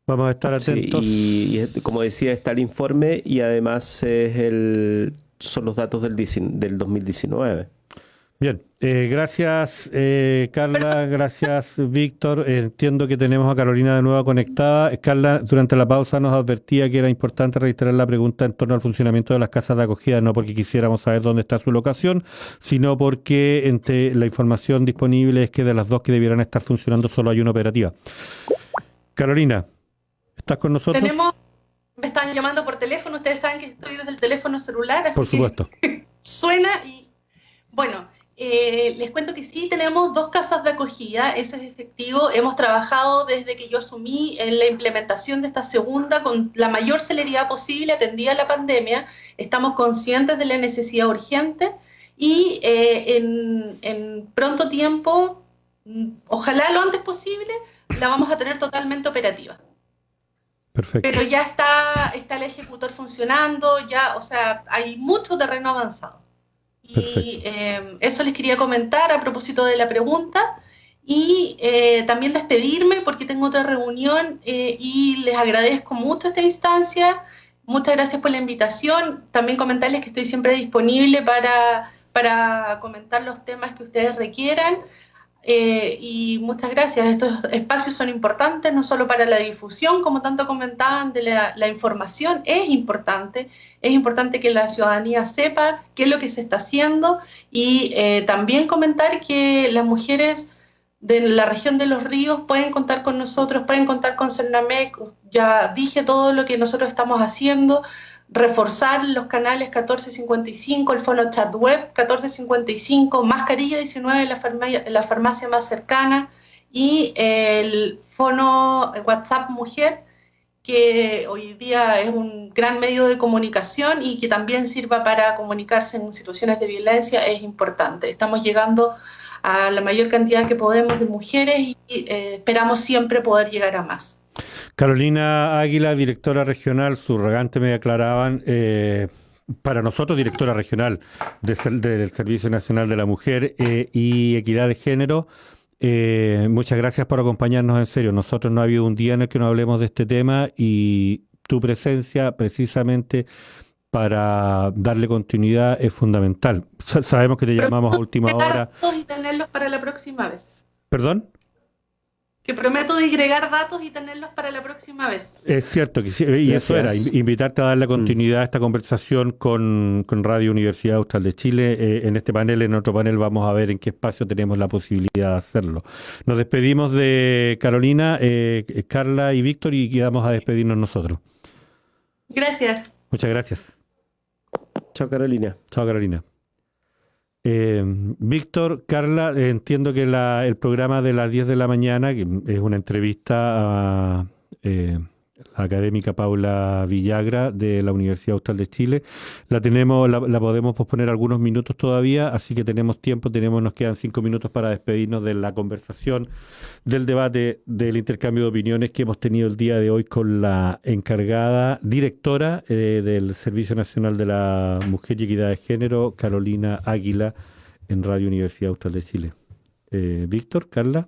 Vamos a estar atentos. Sí, y como decía, está el informe y además son los datos del 2019. Bien, gracias Carla, gracias Víctor. Entiendo que tenemos a Carolina de nuevo conectada. Carla, durante la pausa nos advertía que era importante reiterar la pregunta en torno al funcionamiento de las casas de acogida, no porque quisiéramos saber dónde está su locación, sino porque la información disponible es que de las dos que debieran estar funcionando solo hay una operativa. Carolina, ¿estás con nosotros? Me están llamando por teléfono, ustedes saben que estoy desde el teléfono celular, así por supuesto. Que suena y... Bueno, les cuento que sí tenemos 2 casas de acogida, eso es efectivo. Hemos trabajado desde que yo asumí en la implementación de esta segunda con la mayor celeridad posible, atendida la pandemia. Estamos conscientes de la necesidad urgente y en pronto tiempo, ojalá lo antes posible, la vamos a tener totalmente operativa. Perfecto. Pero ya está el ejecutor funcionando, ya, o sea, hay mucho terreno avanzado. Y eso les quería comentar a propósito de la pregunta. Y también despedirme porque tengo otra reunión y les agradezco mucho esta instancia. Muchas gracias por la invitación. También comentarles que estoy siempre disponible para comentar los temas que ustedes requieran. Y muchas gracias. Estos espacios son importantes no solo para la difusión, como tanto comentaban, de la información. Es importante que la ciudadanía sepa qué es lo que se está haciendo y también comentar que las mujeres de la región de Los Ríos pueden contar con nosotros, pueden contar con Cernamec. Ya dije todo lo que nosotros estamos haciendo. Reforzar los canales 1455, el fono chat web 1455, mascarilla 19 en la farmacia más cercana y el fono WhatsApp Mujer, que hoy día es un gran medio de comunicación y que también sirva para comunicarse en situaciones de violencia, es importante. Estamos llegando a la mayor cantidad que podemos de mujeres y esperamos siempre poder llegar a más. Carolina Águila, directora regional, subrogante me aclaraban, para nosotros directora regional del Servicio Nacional de la Mujer y Equidad de Género. Muchas gracias por acompañarnos, en serio. Nosotros no ha habido un día en el que no hablemos de este tema y tu presencia precisamente para darle continuidad es fundamental. Sabemos que te llamamos a última hora. Y tenerlos para la próxima vez. ¿Perdón? que prometo disgregar datos y tenerlos para la próxima vez. Es cierto, que sí, y eso era, invitarte a darle continuidad a esta conversación con Radio Universidad Austral de Chile. En este panel, en otro panel, vamos a ver en qué espacio tenemos la posibilidad de hacerlo. Nos despedimos de Carolina, Carla y Víctor, y quedamos a despedirnos nosotros. Gracias. Muchas gracias. Chao, Carolina. Chao, Carolina. Víctor, Carla, entiendo que el programa de las 10 de la mañana, que es una entrevista a la académica Paula Villagra de la Universidad Austral de Chile, la podemos posponer algunos minutos todavía, así que tenemos tiempo, nos quedan 5 minutos para despedirnos de la conversación, del debate, del intercambio de opiniones que hemos tenido el día de hoy con la encargada directora del Servicio Nacional de la Mujer y Equidad de Género, Carolina Águila, en Radio Universidad Austral de Chile. Víctor, Carla.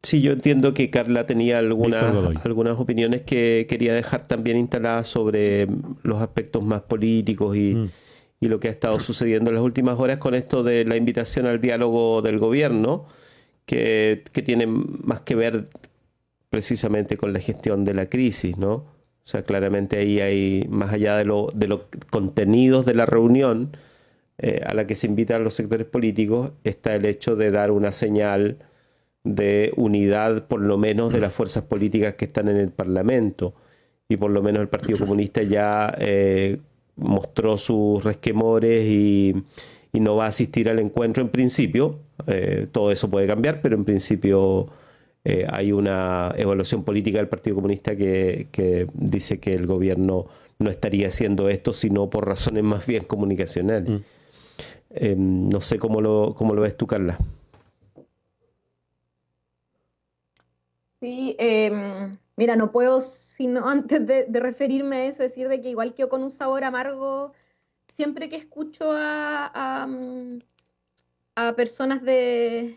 Sí, yo entiendo que Carla tenía algunas opiniones que quería dejar también instaladas sobre los aspectos más políticos y lo que ha estado sucediendo en las últimas horas con esto de la invitación al diálogo del gobierno, que tiene más que ver precisamente con la gestión de la crisis, ¿no? O sea, claramente ahí hay, más allá de los contenidos de la reunión a la que se invitan los sectores políticos, está el hecho de dar una señal de unidad, por lo menos de las fuerzas políticas que están en el Parlamento, y por lo menos el Partido Comunista ya mostró sus resquemores y no va a asistir al encuentro en principio. Todo eso puede cambiar, pero en principio hay una evaluación política del Partido Comunista que dice que el gobierno no estaría haciendo esto sino por razones más bien comunicacionales. No sé cómo lo ves tú, Carla. Sí, mira, no puedo sino antes de referirme a eso, decir de que igual quedo con un sabor amargo siempre que escucho a personas del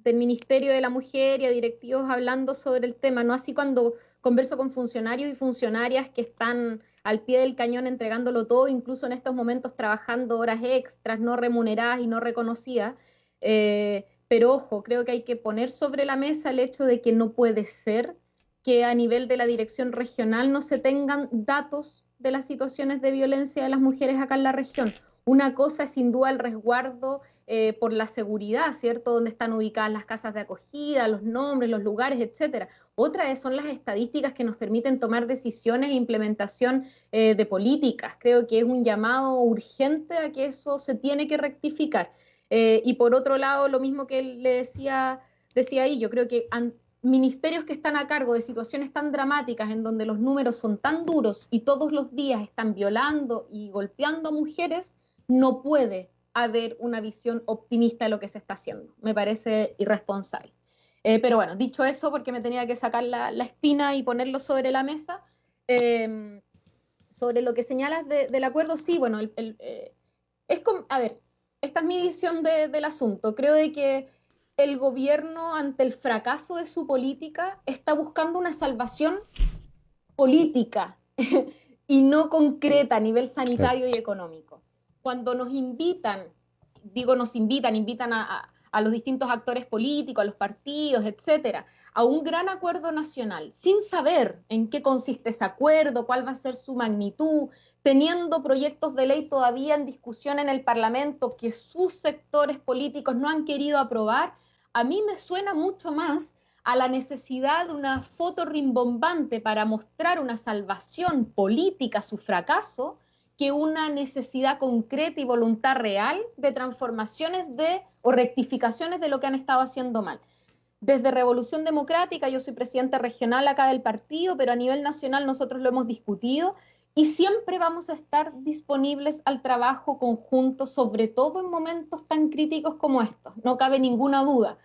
Ministerio de la Mujer y a directivos hablando sobre el tema, ¿no? Así cuando converso con funcionarios y funcionarias que están al pie del cañón entregándolo todo, incluso en estos momentos trabajando horas extras, no remuneradas y no reconocidas, pero ojo, creo que hay que poner sobre la mesa el hecho de que no puede ser que a nivel de la dirección regional no se tengan datos de las situaciones de violencia de las mujeres acá en la región. Una cosa es sin duda el resguardo por la seguridad, ¿cierto? Donde están ubicadas las casas de acogida, los nombres, los lugares, etcétera. Otra son las estadísticas que nos permiten tomar decisiones e implementación de políticas. Creo que es un llamado urgente a que eso se tiene que rectificar. Y por otro lado, lo mismo que él le decía ahí, yo creo que ministerios que están a cargo de situaciones tan dramáticas en donde los números son tan duros y todos los días están violando y golpeando a mujeres, no puede haber una visión optimista de lo que se está haciendo. Me parece irresponsable. Pero bueno, dicho eso, porque me tenía que sacar la espina y ponerlo sobre la mesa, sobre lo que señalas del acuerdo, sí, bueno, a ver, esta es mi visión del asunto. Creo de que el gobierno, ante el fracaso de su política, está buscando una salvación política y no concreta a nivel sanitario y económico. Cuando nos invitan a los distintos actores políticos, a los partidos, etcétera, a un gran acuerdo nacional, sin saber en qué consiste ese acuerdo, cuál va a ser su magnitud, teniendo proyectos de ley todavía en discusión en el Parlamento que sus sectores políticos no han querido aprobar, a mí me suena mucho más a la necesidad de una foto rimbombante para mostrar una salvación política a su fracaso, que una necesidad concreta y voluntad real de transformaciones o rectificaciones de lo que han estado haciendo mal. Desde Revolución Democrática, yo soy presidenta regional acá del partido, pero a nivel nacional nosotros lo hemos discutido y siempre vamos a estar disponibles al trabajo conjunto, sobre todo en momentos tan críticos como estos. No cabe ninguna duda.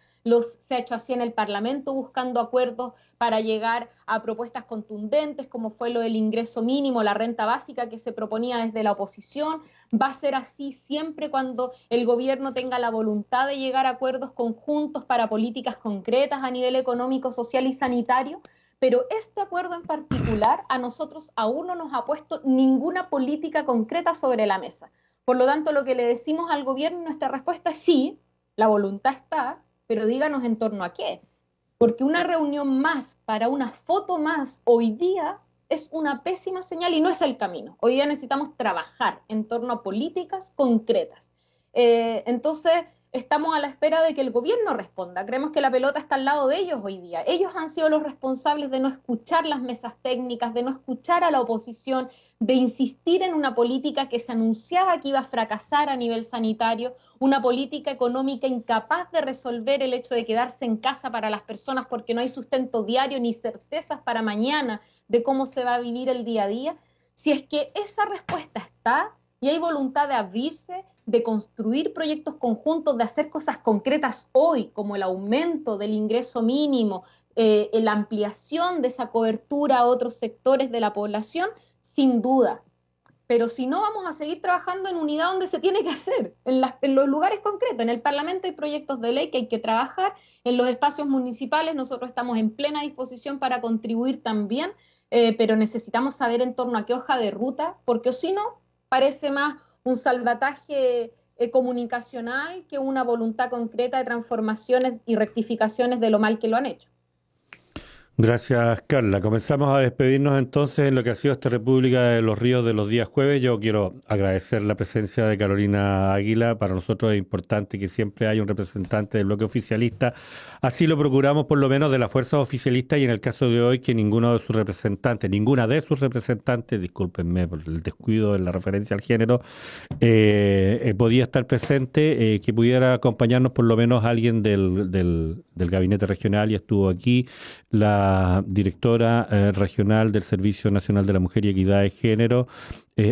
Se ha hecho así en el Parlamento, buscando acuerdos para llegar a propuestas contundentes, como fue lo del ingreso mínimo, la renta básica que se proponía desde la oposición. Va a ser así siempre cuando el gobierno tenga la voluntad de llegar a acuerdos conjuntos para políticas concretas a nivel económico, social y sanitario. Pero este acuerdo en particular a nosotros aún no nos ha puesto ninguna política concreta sobre la mesa. Por lo tanto, lo que le decimos al gobierno, nuestra respuesta es sí, la voluntad está, pero díganos en torno a qué. Porque una reunión más para una foto más hoy día es una pésima señal y no es el camino. Hoy día necesitamos trabajar en torno a políticas concretas. Entonces, estamos a la espera de que el gobierno responda. Creemos que la pelota está al lado de ellos hoy día. Ellos han sido los responsables de no escuchar las mesas técnicas, de no escuchar a la oposición, de insistir en una política que se anunciaba que iba a fracasar a nivel sanitario, una política económica incapaz de resolver el hecho de quedarse en casa para las personas porque no hay sustento diario ni certezas para mañana de cómo se va a vivir el día a día. Si es que esa respuesta está y hay voluntad de abrirse, de construir proyectos conjuntos, de hacer cosas concretas hoy, como el aumento del ingreso mínimo, la ampliación de esa cobertura a otros sectores de la población, sin duda. Pero si no, vamos a seguir trabajando en unidad donde se tiene que hacer, en los lugares concretos. En el Parlamento hay proyectos de ley que hay que trabajar, en los espacios municipales nosotros estamos en plena disposición para contribuir también, pero necesitamos saber en torno a qué hoja de ruta, porque si no, parece más un salvataje comunicacional que una voluntad concreta de transformaciones y rectificaciones de lo mal que lo han hecho. Gracias, Carla. Comenzamos a despedirnos entonces en lo que ha sido esta República de los Ríos de los días jueves. Yo quiero agradecer la presencia de Carolina Águila. Para nosotros es importante que siempre haya un representante del bloque oficialista. Así lo procuramos por lo menos de las fuerzas oficialistas y en el caso de hoy que ninguna de sus representantes, discúlpenme por el descuido en la referencia al género, podía estar presente, que pudiera acompañarnos por lo menos alguien del gabinete regional y estuvo aquí la directora regional del Servicio Nacional de la Mujer y Equidad de Género,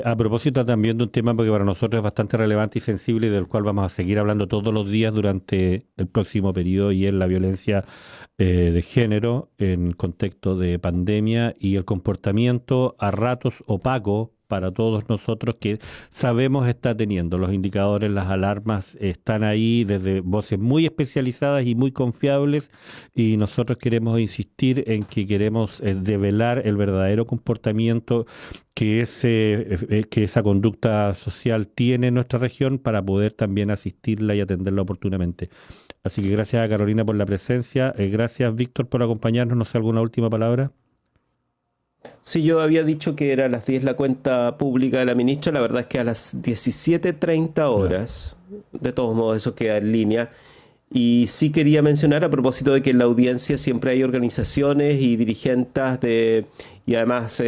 a propósito también de un tema que para nosotros es bastante relevante y sensible y del cual vamos a seguir hablando todos los días durante el próximo periodo, y es la violencia de género en contexto de pandemia y el comportamiento a ratos opaco para todos nosotros que sabemos está teniendo. Los indicadores, las alarmas están ahí desde voces muy especializadas y muy confiables, y nosotros queremos insistir en que queremos develar el verdadero comportamiento que esa conducta social tiene en nuestra región para poder también asistirla y atenderla oportunamente. Así que gracias a Carolina por la presencia, gracias Víctor por acompañarnos. No sé, ¿alguna última palabra? Sí, yo había dicho que era a las 10 la cuenta pública de la ministra, la verdad es que a las 17:30 horas, de todos modos eso queda en línea. Y sí quería mencionar, a propósito de que en la audiencia siempre hay organizaciones y dirigentes y además,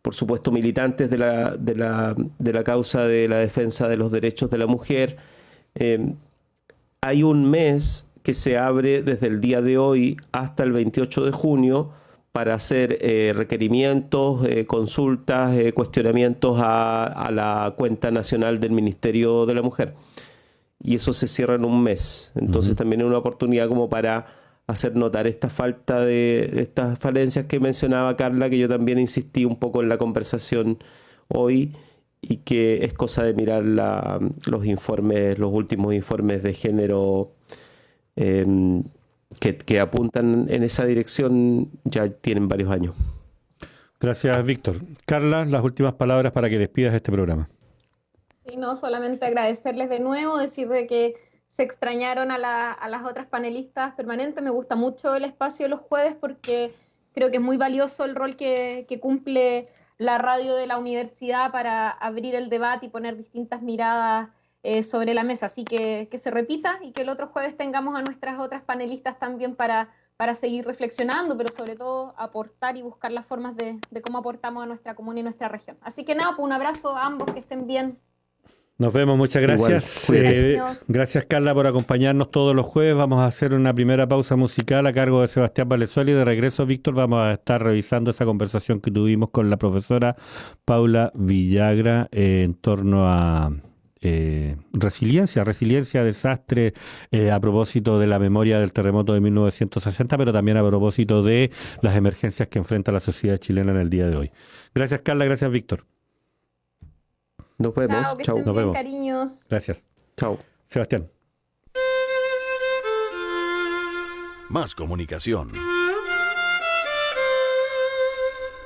por supuesto, militantes de la causa de la defensa de los derechos de la mujer. Hay un mes que se abre desde el día de hoy hasta el 28 de junio para hacer requerimientos, consultas, cuestionamientos a la cuenta nacional del Ministerio de la Mujer. Y eso se cierra en un mes. Entonces también es una oportunidad como para hacer notar esta falta estas falencias que mencionaba Carla, que yo también insistí un poco en la conversación hoy, y que es cosa de mirar los últimos informes de género que apuntan en esa dirección, ya tienen varios años. Gracias, Víctor. Carla, las últimas palabras para que despidas este programa. Y no, solamente agradecerles de nuevo, decir de que se extrañaron a las otras panelistas permanentes. Me gusta mucho el espacio de los jueves porque creo que es muy valioso el rol que cumple la radio de la universidad para abrir el debate y poner distintas miradas sobre la mesa. Así que se repita y que el otro jueves tengamos a nuestras otras panelistas también para seguir reflexionando, pero sobre todo aportar y buscar las formas de cómo aportamos a nuestra comuna y nuestra región. Así que nada, pues un abrazo a ambos, que estén bien. Nos vemos, muchas gracias. Gracias, Carla, por acompañarnos todos los jueves. Vamos a hacer una primera pausa musical a cargo de Sebastián Valenzuela y de regreso, Víctor, vamos a estar revisando esa conversación que tuvimos con la profesora Paula Villagra en torno a resiliencia, desastre, a propósito de la memoria del terremoto de 1960, pero también a propósito de las emergencias que enfrenta la sociedad chilena en el día de hoy. Gracias, Carla, gracias, Víctor. Nos vemos. Chao. Nos vemos. Cariños. Gracias. Chao. Sebastián. Más comunicación.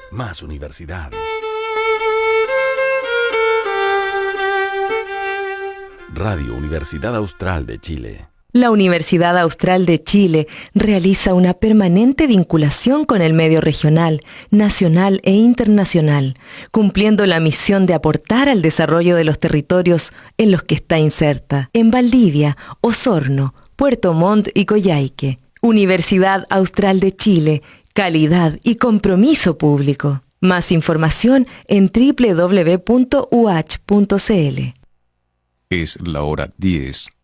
Más universidad. Radio Universidad Austral de Chile. La Universidad Austral de Chile realiza una permanente vinculación con el medio regional, nacional e internacional, cumpliendo la misión de aportar al desarrollo de los territorios en los que está inserta, en Valdivia, Osorno, Puerto Montt y Coyhaique. Universidad Austral de Chile, calidad y compromiso público. Más información en www.uach.cl. Es la hora 10:14.